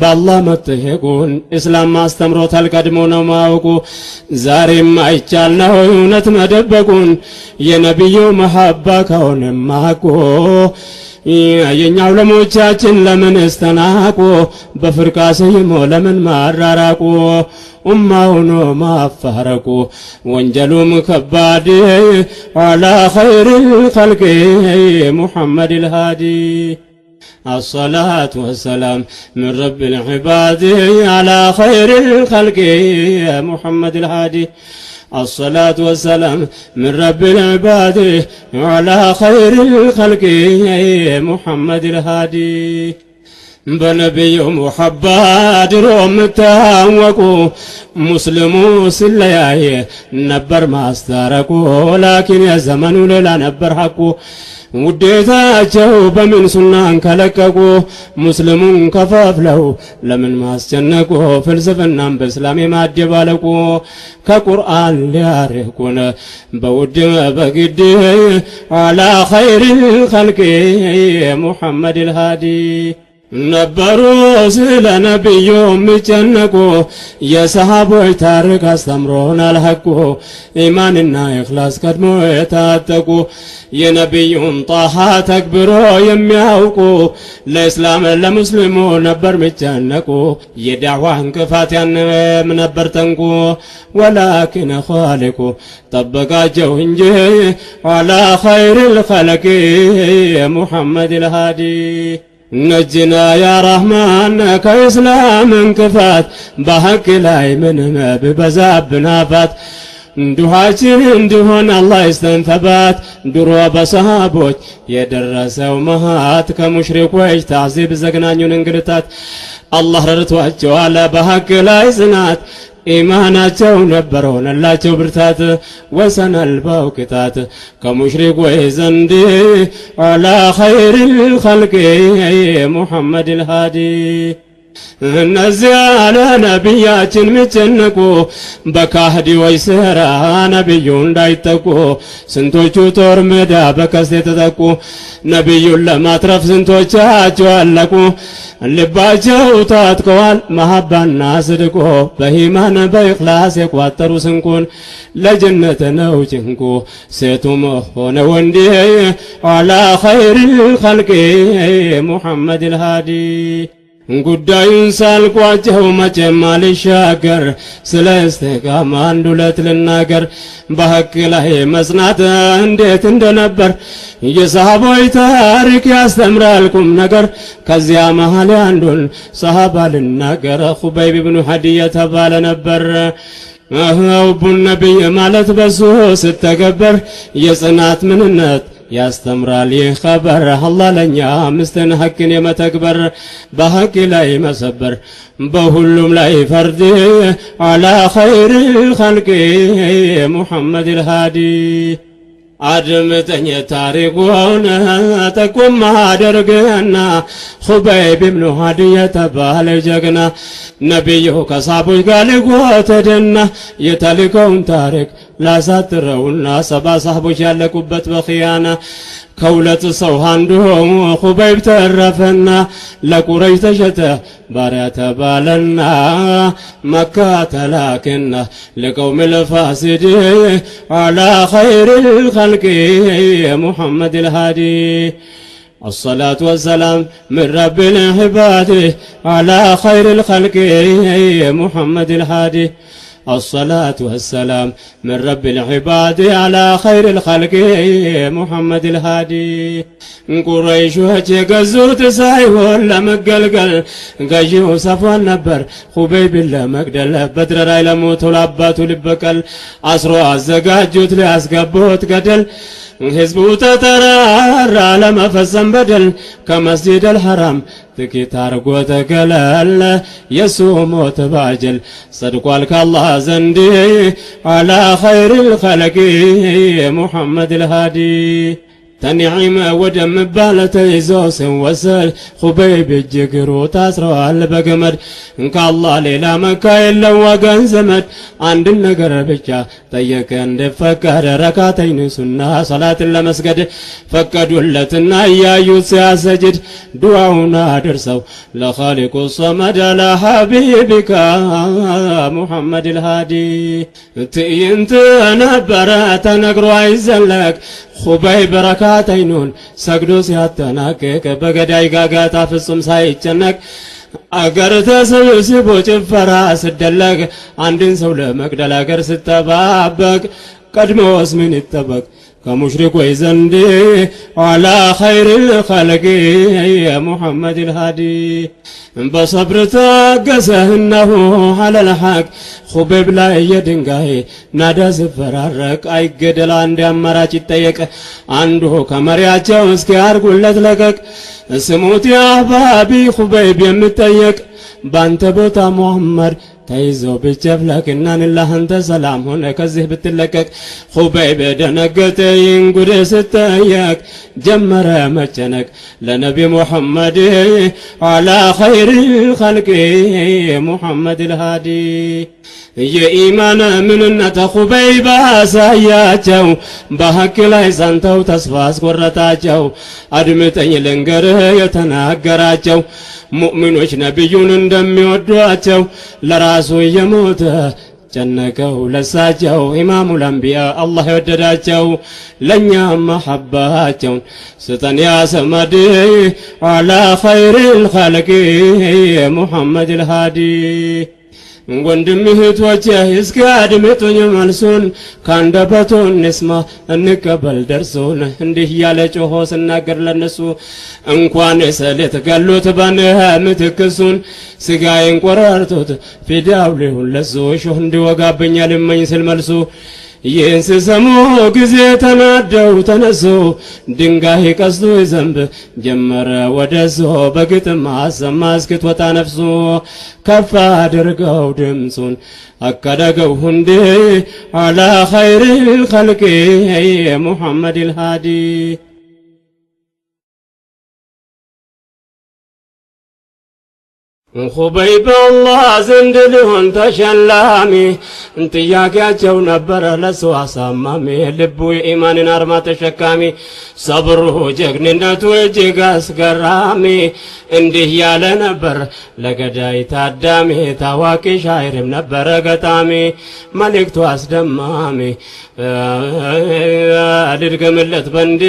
በአላህ መጠየቁን። እስላም አስተምሮታል ቀድሞ ነው ማወቁ። ዛሬም አይቻል ነው እውነት መደበቁን። የነቢዩ መሐባ ከሆነማ እኮ የኛው ለሞቻችን ለምን እስተናቁ? በፍርቃ ሰይሞ ለምን ማራራቁ? ኡማውኖ ማፋረቁ ወንጀሉም ከባድ አላ ኸይሪል ኸልቂ ሙሐመድ አልሃዲ። الصلاة والسلام من رب العباد على خير الخلق محمد الهادي. الصلاة والسلام من رب العباد على خير الخلق محمد الهادي. በነቢዩ ሙሐባ ድሮ ምታወቁ ሙስሊሙ ስለያየ ነበር ማስታረቁ። ላኪን የዘመኑ ሌላ ነበር ሐቁ። ውዴታቸው በምን ሱናን ከለቀቁ? ሙስሊሙን ከፋፍለው ለምን ማስጨነቁ? ፍልስፍናም በእስላም የማደባለቁ ከቁርአን ሊያርቁን በውድ በግድ አላ ኸይሪል ኸልቂ ሙሐመድ አልሃዲ። ነበሩ ስለ ነቢዩ የሚጨነቁ የሰሃቦች ታሪክ አስተምሮናል ሐቁ። ኢማንና ኢኽላስ ቀድሞ የታጠቁ የነቢዩን ጣሃ ተግብሮ የሚያውቁ ለእስላም ለሙስሊሙ ነበር የሚጨነቁ። የዳዕዋ እንቅፋት ያንም ነበር ጠንቁ። ወላኪን ኻሊቁ ጠበቃቸው እንጂ አላ ኸይሪል ኸልቂ ሙሐመድ አልሃዲ። ነጅና ያ ረህማን ከእስላም እንቅፋት በሐቅ ላይ ምንም ቢበዛብን አፋት ዱዓችን እንዲሆን አላህ ይስጠን ተባት ድሮ በሰሃቦች የደረሰው መሃት ከሙሽሪኮች ታዕዚብ ዘግናኙን እንግልታት አላህ ረድቷቸዋል በሐቅ ላይ ጽናት ኢማናቸው ነበር ሆነላቸው ብርታት ወሰን አልባው ቅጣት ከሙሽሪኮች ዘንድ አላ ኸይሪል ኸልቂ ሙሐመድል ሃዲ እነዚያ ለነቢያችን ሚጨነቁ በካህዲዎች ሥራ ነቢዩ እንዳይጠቁ ስንቶቹ ጦር ሜዳ በቀስት የተጠቁ ነቢዩን ለማትረፍ ስንቶቻቸው አለቁ ልባቸው ታጥቀዋል መሐባና ስድቆ በኢማን በኢኽላስ የቋጠሩ ስንቁን ለጀነት ነው ጭንቁ ሴቱም ሆነ ወንድ አላ ኸይሪል ኸልቂ ሙሐመድል ሃዲ ጉዳዩን ሳልቋጨው መቼም አልሻገር ስለ እስቲቃማ አንድ ሁለት ልናገር በሐቅ ላይ መጽናት እንዴት እንደነበር የሰሃቦች ታሪክ ያስተምራል ቁም ነገር ከዚያ መሃል አንዱን ሰሃባ ልናገር ኹበይብ ብኑ ሐዲያ ተባለ ነበር አሁን ነብይ ማለት በሱ ስተገበር የጽናት ምንነት ያስተምራል ይህ ኸበር አላህ ለኛ አምስትን ሐቅን የመተግበር በሐቅ ላይ መሰበር በሁሉም ላይ ፈርድ አላ ኸይሪል ኸልቂ ሙሐመድል ሃዲ አድምጠኝ ታሪኩን ጠቁም አድርግና ኹበይብ ብኑ ሐዲያ የተባለ ጀግና ነቢዩ ከሳቦች ጋር ሊጎተደና የተልከውን ታሪክ ላሳጥረውና ሰባ ሳህቦች ያለቁበት በኺያና ከሁለት ሰው አንዱ ኹበይብ ተረፈና ለቁረይሽ ተሸጠ ባሪያ ተባለና መካ ተላከና ለቀውም ልፋሲድ አላ ኸይሪል ኸልቂ ሙሐመድል ሃዲ الصلاة والسلام من رب العباد على خير الخلق محمد الهادي الصلاة والسلام من رب العباد على خير الخلق محمد الهادي ቁረይሾች የገዙት ሳይሆን ለመገልገል ገዢው ሰፍዋን ነበር ኹበይብን ለመግደል በድር ላይ ለሞተው ለአባቱ ሊበቀል አስሮ አዘጋጁት ሊያስገቡት ገደል ሕዝቡ ተጠራራ ለመፈጸም በደል ከመስጂድ አልሐራም ጥቂት አርጎ ተገለል የሱ ሞት ባጀል ጸድቋል ከአላህ ዘንድ አላ ኸይሪል ኸልቂ ሙሐመድል ሃዲ ተንዒም ወደምባል ተይዞ ሲወሰድ ኹበይብ እጅግሩ ታስረዋል በገመድ ከአላህ ሌላ መካ የለው ወገን ዘመድ አንድን ነገር ብቻ ጠየቀ እንዲፈቀድ ረካተይን ሱና ሰላትን ለመስገድ ፈቀዱለትና እያዩት ሲያሰጅድ ዱዓውን አድርሰው ለኻሊቁ ሰመድ አላ ሐቢቢካ ሙሐመድል ሃዲ ትዕይንት ነበረ ተነግሮ አይዘለቅ ኹበይብ ረካተይኑን ሰግዶ ሲያጠናቅቅ በገዳይ ጋጋታ ፍጹም ሳይጨነቅ አገር ተሰብስቦ ጭፈራ ስደለቅ አንድን ሰው ለመግደል አገር ስተባበቅ ቀድሞስ ምን ይጠበቅ ከሙሽሪኮች ዘንድ አላ ኸይሪል ኸልቂ ሙሐመድል ሃዲ በሰብር ታገሰህነሁ ዐለል ሐቅ ኹበይብ ላይ የድንጋይ ናዳ ሲፈራረቅ አይገደል አንድ አማራጭ ይጠየቅ አንዱ ከመሪያቸው እስኪ አርጉለት ለቀቅ ስሙት የአህባቢ ኹበይብ የምጠየቅ ባንተ ቦታ ሙሐመድ ተይዞ ብጨፍለቅና ንላህንተ ሰላም ሆነ ከዚህ ብትለቀቅ ኹበይብ ደነገጠ ይንጉድ ስተየቅ ጀመረ መጨነቅ ለነቢ ሙሐመድ አላ ኸይሪል ኸልቂ ሙሐመድል ሃዲ የኢማን ምንነት ኹበይብ አሳያቸው በሐቅ ላይ ጸንተው ተስፋ አስቆረጣቸው አድምጠኝ ልንገርህ የተናገራቸው ሙእሚኖች ነቢዩን እንደሚወዷቸው ለራሱ የሞተ ጨነቀው ለሳቸው ኢማሙል አንቢያ አላህ የወደዳቸው ለኛም መሐባቸውን ስጠን ያ ሰመድ አላ ኸይሪል ኸልቂ ሙሐመድል ሃዲ ወንድም እህቶቼ እስኪ አድምጡኝ መልሱን ካንደበቱ እንስማ እንቀበል ደርሱን እንዲህ ያለ ጮሆ ስናገር ለነሱ እንኳን ሰሌት ገሉት በምትክሱን ስጋዬን ቆራርጦት ፊዳው ሊሆን ለሱ ሾህ እንዲወጋብኝ ልመኝ ስል መልሱ ይህን ሲሰሙ ጊዜ ተናደው ተነሱ ድንጋይ ቀስቶ ይዘንብ ጀመረ ወደሱ በግጥም አሰማ እስክትወጣ ነፍሱ ከፍ አድርገው ድምፁን አቀደገው እንዴ አላ ኸይሪል ኸልቂ ሙሐመዲል ሃዲ ኹበይብ አላህ ዘንድ ሊሆን ተሸላሚ ጥያቄያቸው ነበረ ለሱ አሳማሚ ልቡ የኢማንን አርማ ተሸካሚ ሰብሩ ጀግንነቱ እጅግ አስገራሚ እንዲህ ያለ ነበር ለገዳይ ታዳሚ ታዋቂ ሻይርም ነበረ ገጣሚ መልእክቱ አስደማሚ አድርገምለት በንዴ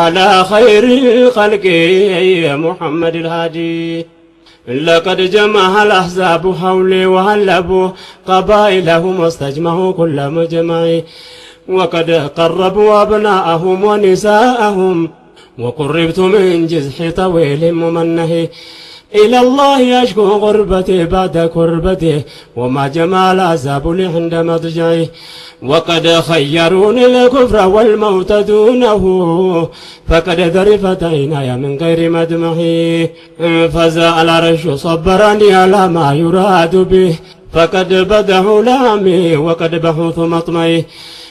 አላ ኸይሪል ኸልቂ ሙሐመዲል ሃዲ لقد جمع الأحزاب حولي وهلبوا قبائلهم واستجمعوا كل مجمع وقد قربوا أبناءهم ونساءهم وقربت من جزح طويل ممنه إلى الله أشكو غربتي بعد كربتي وما جمع الأحزاب لي عند مضجعي وقد خيروني الكفر والموت دونه فقد ذرفت عيناي من غير مدمعي فزاء العرش صبرني على ما يراد به فقد بدحوا لامي وقد بحوث مطمعي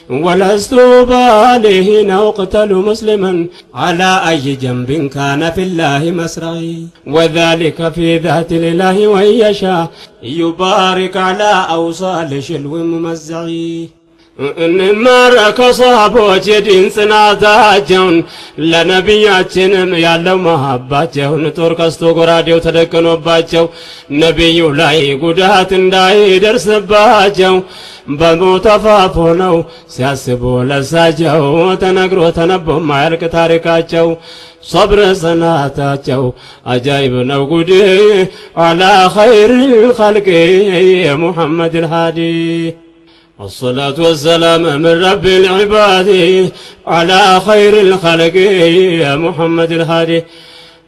ولست بالي حين أقتل مسلما على أي جنب كان في الله مسرعي وذلك في ذات الإله وإن يشاء يبارك على أوصال شلو ممزعي እንማረከ ሰሃቦች የዲን ጽናታቸውን ለነቢያችንም ያለው መሐባቸውን ጦር ቀስቶ ጎራዴው ተደቅኖባቸው ነቢዩ ላይ ጉዳት እንዳይደርስባቸው በሞት አፋፍ ሆነው ሲያስቡ ለሳቸው ተነግሮ ተነቦ ማያልቅ ታሪካቸው صبر صناتاቸው አጃይብ ነው ጉድ አላ ኸይሪል ኸልቂ ሙሐመዲል ሃዲ الصلاة والسلام من رب العباد على خير الخلق يا محمد الهادي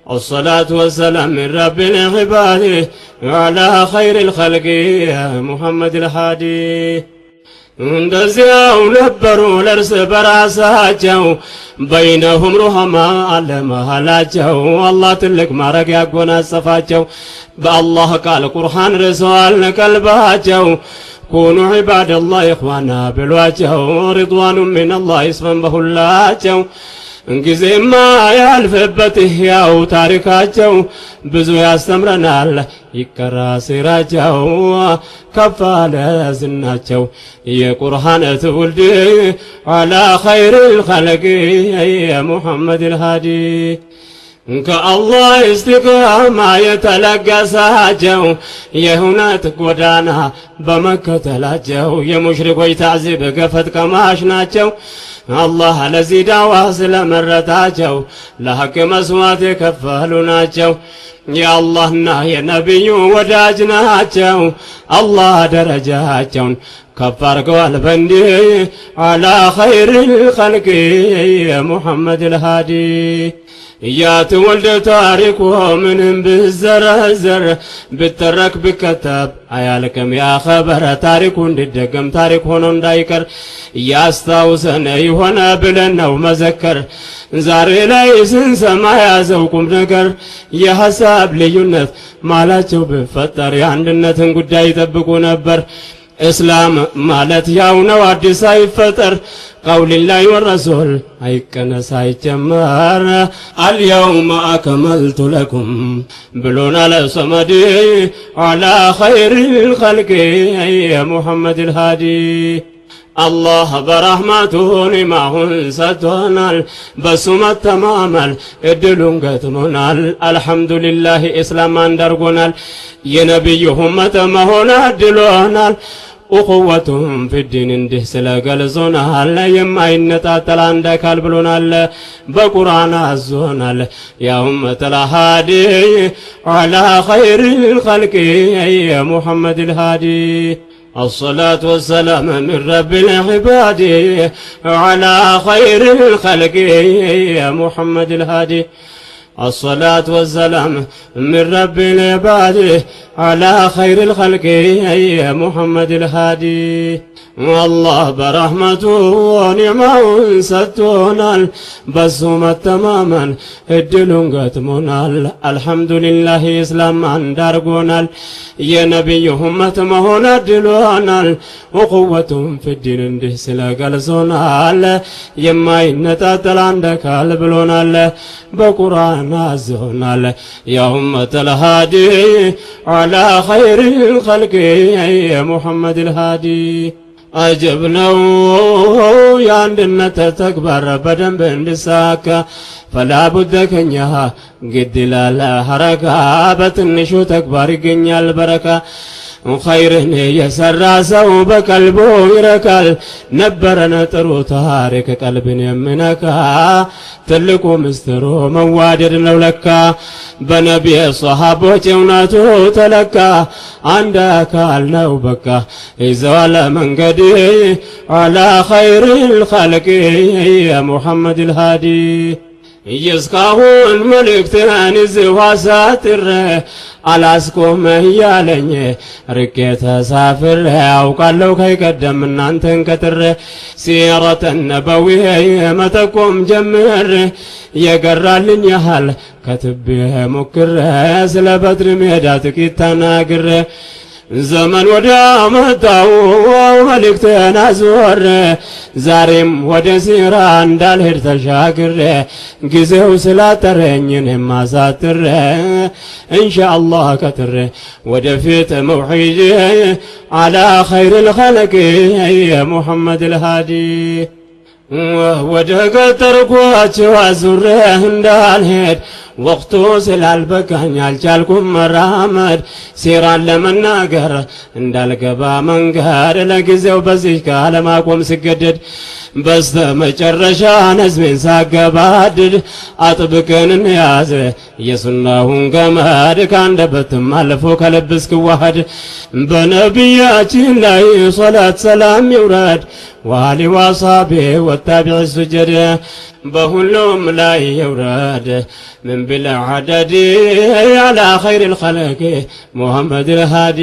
الصلاة والسلام من رب العباد على خير الخلق يا محمد الهادي እንደዚያው ነበሩ ለእርስ በራሳቸው በይነሁም ሩሃማ አለ መሃላቸው አላህ ትልቅ ማረግ ያጎናጸፋቸው በአላህ ቃል ቁርአን ርሰዋል ቀልባቸው ኩኑ ዒባደላህ ኢኽዋና ብሏቸው ሪድዋኑ ሚነላህ ይስፈን በሁላቸው ጊዜማ ያልፍበት ያው ታሪካቸው ብዙ ያስተምረናል ይቀራ ሲራቸው ከፍ አለ ዝናቸው የቁርአን ትውልድ አላ ኸይሪል ኸልቂ ሙሐመዲል ሃዲ ከአላህ እስቲቃማ የተለገሳቸው የእውነት ጎዳና በመከተላቸው የሙሽሪኮች ታዕዚብ ገፈት ቀማሽ ናቸው አላህ ለዚህ ዳዋ ስለመረጣቸው ለሐቅ መስዋዕት የከፈሉ ናቸው የአላህና የነቢዩ ወዳጅ ናቸው አላህ ደረጃቸውን ከፍ አድርገዋል በእንዲህ አላ ኸይሪል ኸልቂ ሙሐመዲል ሃዲ يا تولد تاريخ من بزرزر بالترك بكتاب عيالكم يا خبر تاريخ ددقم تاريخ هون دايكر يا استاوسن يهونا بلنا ومذكر زاري ليسن سما يازوكم نكر يا حساب ليونت مالاتشو بفتر ياندنتن قداي يطبقو نبر اسلام مالت ياونو አዲስ አይፈጠር قول الله والرسول አይቀነስ አይጨመር اليوم أكملت لكم بلونا لصمد على خير الخلق يا محمد الهادي الله برحمته نعمهن ستونال بسمت تمامال ادلون قتمونال الحمد لله اسلام اندرقونال ينبي همة مهونا ادلونال እኹወቱም ፊዲን እንዲህ ስለ ገልጾናል። የማይነጣጠል አንድ አካል ብሎናል። በቁርአን አዞናል። ያ ኡመተል ሃዲ ዐላ ኸይሪል ኸልቂ ያ ሙሐመድል ሃዲ الصلاة والسلام من رب العباد على خير الخلق يا محمد الهادي الصلاة والسلام من رب العباد على خير الخلق يا محمد الهادي والله برحمته ونعمه ستونال بسومة تماما الدلون قتمونال الحمد لله إسلام عن دارقونال يا نبي همة مهونا الدلونال وقوتهم في الدين انده سلاق الزونال يما إنتاتل عندك البلونال بقرآن الزونال يا همة الهادي على خير الخلق يا محمد الهادي አጀብ ነው የአንድነት ተግባር በደንብ እንዲሳካ ፈላቡደ ከኛ ግድ ይላል ሐረካ በትንሹ ተግባር ይገኛል በረካ ኸይርን የሰራ ሰው በቀልቡ ይረካል ነበረን ጥሩ ታሪክ ቀልብን የሚነካ ትልቁ ምስጢሩ መዋደድ ነው ለካ በነቢይ ሷሃቦች እውነቱ ተለካ አንድ አካል ነው በቃ ይዘዋል መንገድ ዐላ ኸይሪል ኸልቂ ያ ሙሐመድል ሃዲ እስካሁን መልእክትን ይዘው አሳጥሬ አላስቆም እያለኝ ርቄ ተሳፍሬ አውቃለሁ ከይቀደም እናንተን ቀጥሬ ሲረተ ነበዊያ መጠቆም ጀምሬ የገራልኝ ያህል ከትቤ ሞክሬ ስለ በድር ሜዳ ጥቂት ተናግሬ ዘመን ወደ መጣው መልእክቴን አዞሬ ዛሬም ወደ ሲራ እንዳልሄድ ተሻግሬ ጊዜው ስላጠረኝ እኔም አሳጥሬ ኢንሻአላህ ቀጥሬ ወደፊት መውሒዴ ዐላ ኸይሪል ኸልቂ ያ ሙሐመድል ሃዲ ወደ ገጠርኳቸው አዙሬ እንዳልሄድ ወቅቱ ስላልበቃኝ አልቻልኩም መራመድ ሲራን ለመናገር እንዳልገባ መንገድ ለጊዜው በዚህ ካለማቆም ስገደድ በስተ መጨረሻ ነዝሜን ሳገባድድ አጥብቀን እንያዝ የሱናውን ገመድ ካንደበትም አልፎ ከልብ እስክዋሃድ በነቢያችን ላይ ሶላት ሰላም ይውረድ ወአሊ ወአስሐቢ ወታቢዕ ሱጀድ በሁሉም ላይ ይውረድ ምን ቢል ዐደድ ዐላ ኸይሪል ኸልቂ ሙሐመድል ሃዲ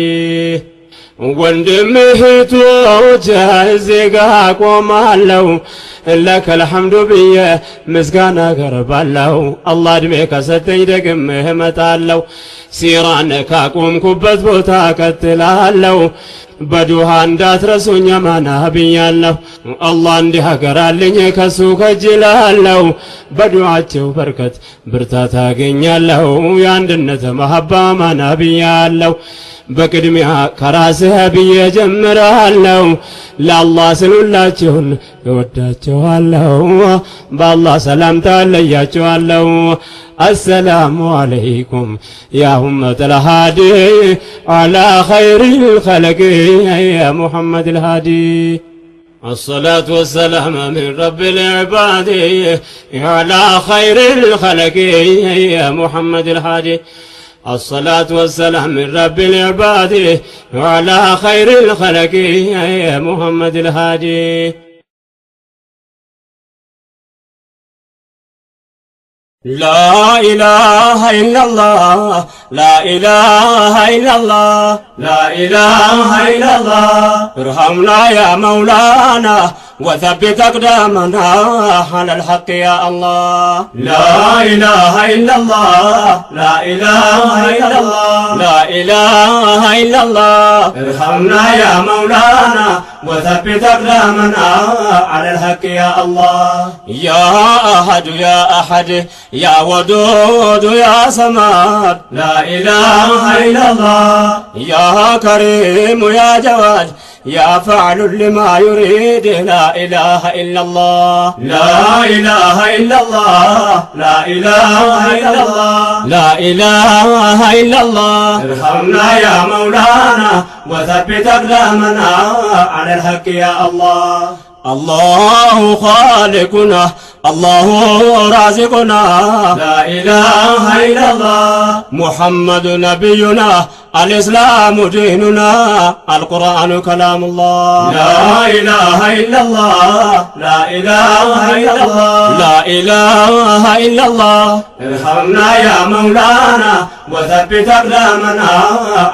ወንድም እህቶች እዚህ ጋ ቆማለሁ ለከል ሐምዱ ብዬ ምስጋና አቀርባለሁ አላህ ዕድሜ ከሰጠኝ ደግሜ እመጣለሁ ሲራን ካቆምኩበት ቦታ ቀጥላለሁ በዱሃ እንዳትረሱኝ አማና ብያለሁ አላህ እንዲያገራልኝ ከሱ ከጅላለሁ በዱዓቸው በርከት ብርታት አገኛለሁ የአንድነት መሐባ አማና ብያለሁ በቅድሚያ ከራስህ ብዬ ጀምራለሁ ለአላህ ስሉላችሁን እወዳቸዋለሁ በአላህ ሰላምታ ለያቸዋለሁ السلام عليكم يا أمة الهادي على خير الخلق يا محمد الهادي الصلاة والسلام من رب العباد على خير الخلق يا محمد الهادي الصلاة والسلام من رب العباد على خير الخلق يا محمد الهادي لا إله إلا الله لا إله إلا الله لا إله إلا الله ارحمنا يا مولانا وثبت أقدامنا على الحق يا الله لا إله إلا الله لا إله إلا الله لا إله إلا الله ارحمنا يا مولانا وثبت أقدامنا على الحق يا الله يا أحد يا أحد يا ودود يا صمد لا إله إلا الله يا كريم يا جواد يا فعل لما يريد لا إله إلا الله لا إله إلا الله لا إله إلا الله لا إله إلا الله ارحمنا يا مولانا وثبت أقدامنا على الحق يا الله الله خالقنا الله رازقنا لا إله إلا الله محمد نبينا الإسلام ديننا القرآن كلام الله لا إله إلا الله لا إله إلا الله لا إله إلا الله ارحمنا يا مولانا وثبت أقدامنا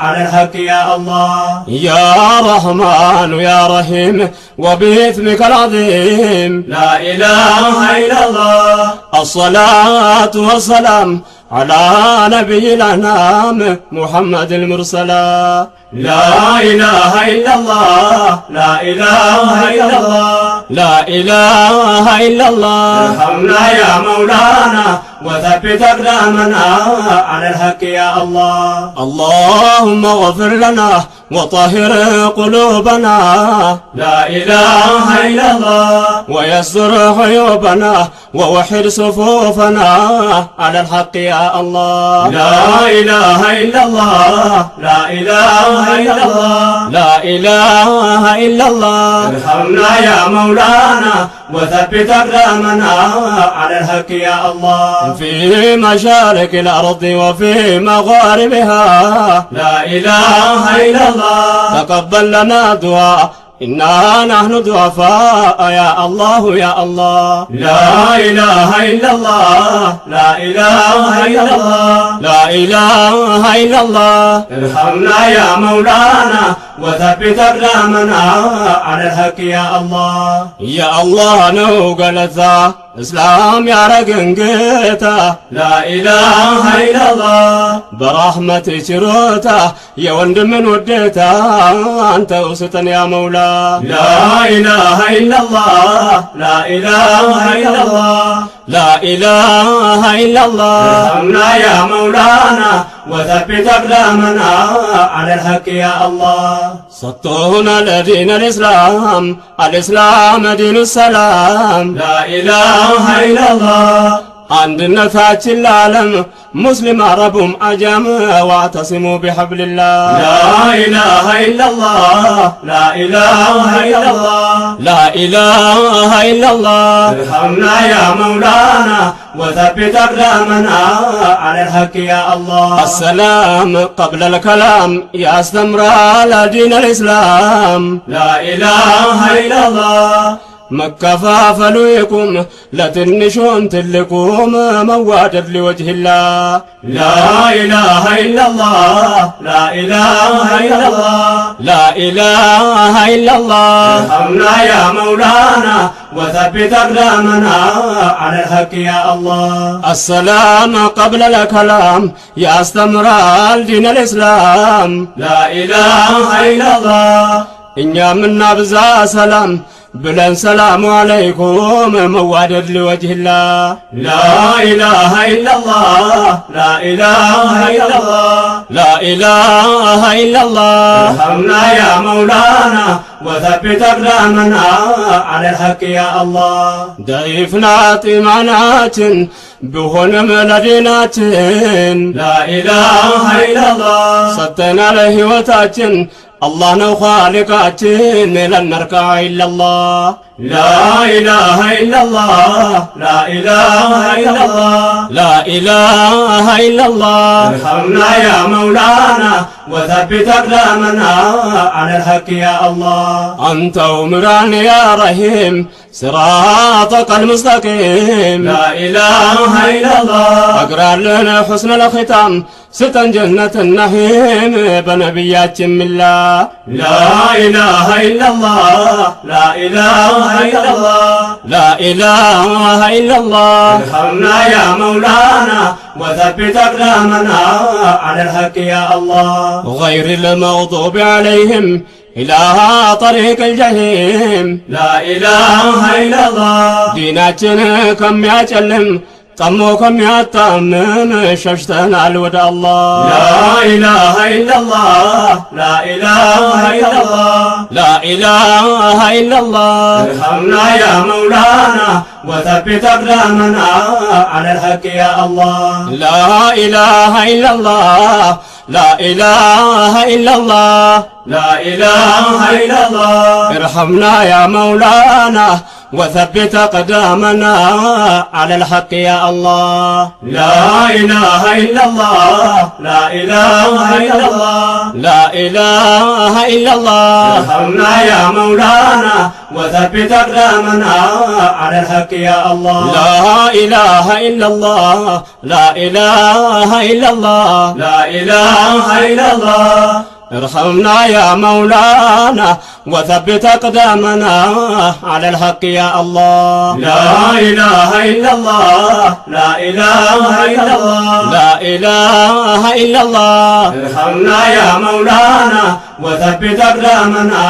على الحق يا الله يا رحمن يا رحيم وباسمك العظيم لا إله إلا الله الصلاة والسلام على نبي الأنام محمد المرسلا لا إله إلا الله لا إله إلا الله لا إله إلا الله ارحمنا يا مولانا وثبت أقدامنا على الحق يا الله اللهم اغفر لنا وطهر قلوبنا لا إله إلا الله ويسر عيوبنا ووحد صفوفنا على الحق يا الله لا إله إلا الله لا إله إلا الله لا إله إلا الله ارحمنا يا مولانا وثبت أقدامنا على الحق يا الله في مشارق الأرض وفي مغاربها لا إله إلا الله تقبل لنا دعاء إنا نحن ضعفاء يا الله يا الله لا إله إلا الله لا إله إلا الله لا إله إلا الله ارحمنا يا مولانا وثبت أقدامنا على الحق يا الله يا الله ነው ገለታ እስላም ያረገን ጌታ ላ ኢላሃ ኢላላህ በረሕመት ችሮታ የወንድምን ውዴታ አንተው ስጠን ያ መውላ ላ ኢላሃ ኢላላህ ላ ኢላሃ ኢላላህ ላ ኢላሃ ኢላላህ ርሐምና ያ መውላና وثبت أقدامنا على الحق يا الله سطونا لدين الإسلام الإسلام دين السلام لا إله إلا الله አንድነታችን ለዓለም ሙስሊም አረቡም አጃም واعتصموا بحبل الله لا إله إلا الله لا إله إلا الله لا إله إلا الله ارحمنا يا مولانا وثبت أقدامنا على الحق يا الله السلام قبل الكلام يا استمرار دين الإسلام لا إله إلا الله መከፋፈሉ ይቁም ለትንሹም ትልቁም መዋደድ لوجه الله لا إله إلا الله لا إله إلا الله لا إله إلا الله ارحمنا يا مولانا وثبت أقدامنا على الحق يا الله السلام قبل الكلام يا استمرار دين الإسلام لا إله إلا الله እኛ ምናብዛ ሰላም ብለን ሰላሙ አለይኩም መዋደድ لوجه الله لا إله إلا الله لا إله إلا الله لا إله إلا الله ارحمنا يا مولانا وثبت أقدامنا على الحق يا الله ضعيفنا إيماناتن بهونم لديناتن لا إله إلا الله سطنا لهوتاتن الله نو خالقاتن لن نركع إلا الله لا إله إلا الله لا إله إلا الله لا إله إلا الله ارحمنا يا مولانا وثبت أقدامنا على الحق يا الله أنت أمران يا رحيم صراطك المستقيم لا إله إلا الله أقرأ لنا حسن الختام ستن جنة النعيم بنبيات من الله لا إله إلا الله لا إله إلا الله لا إله إلا الله ارحمنا يا مولانا وثبت أقدامنا على الحق يا الله غير المغضوب عليهم إلى طريق الجحيم لا إله إلا الله ديناتنا كم يعلم طموكم يا طمم ششتنا الود الله لا إله إلا الله لا إله إلا الله لا إله إلا الله ارحمنا يا مولانا وثبت أقدامنا على الحق يا الله لا إله إلا الله لا إله إلا الله لا إله إلا الله ارحمنا يا مولانا وثبت أقدامنا على الحق يا الله لا إله إلا الله لا إله إلا الله لا إله إلا الله ارحمنا يا مولانا وثبت أقدامنا على الحق يا الله لا إله إلا الله لا إله إلا الله لا إله إلا الله ارحمنا يا مولانا وثبت أقدامنا على الحق يا الله لا إله إلا الله لا إله إلا الله لا إله إلا الله ارحمنا يا مولانا وثبت أقدامنا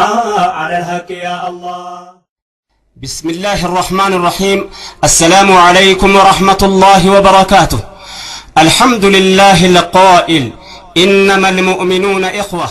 على الحق يا الله. بسم الله الرحمن الرحيم. السلام عليكم ورحمة الله وبركاته. الحمد لله القائل إنما المؤمنون إخوة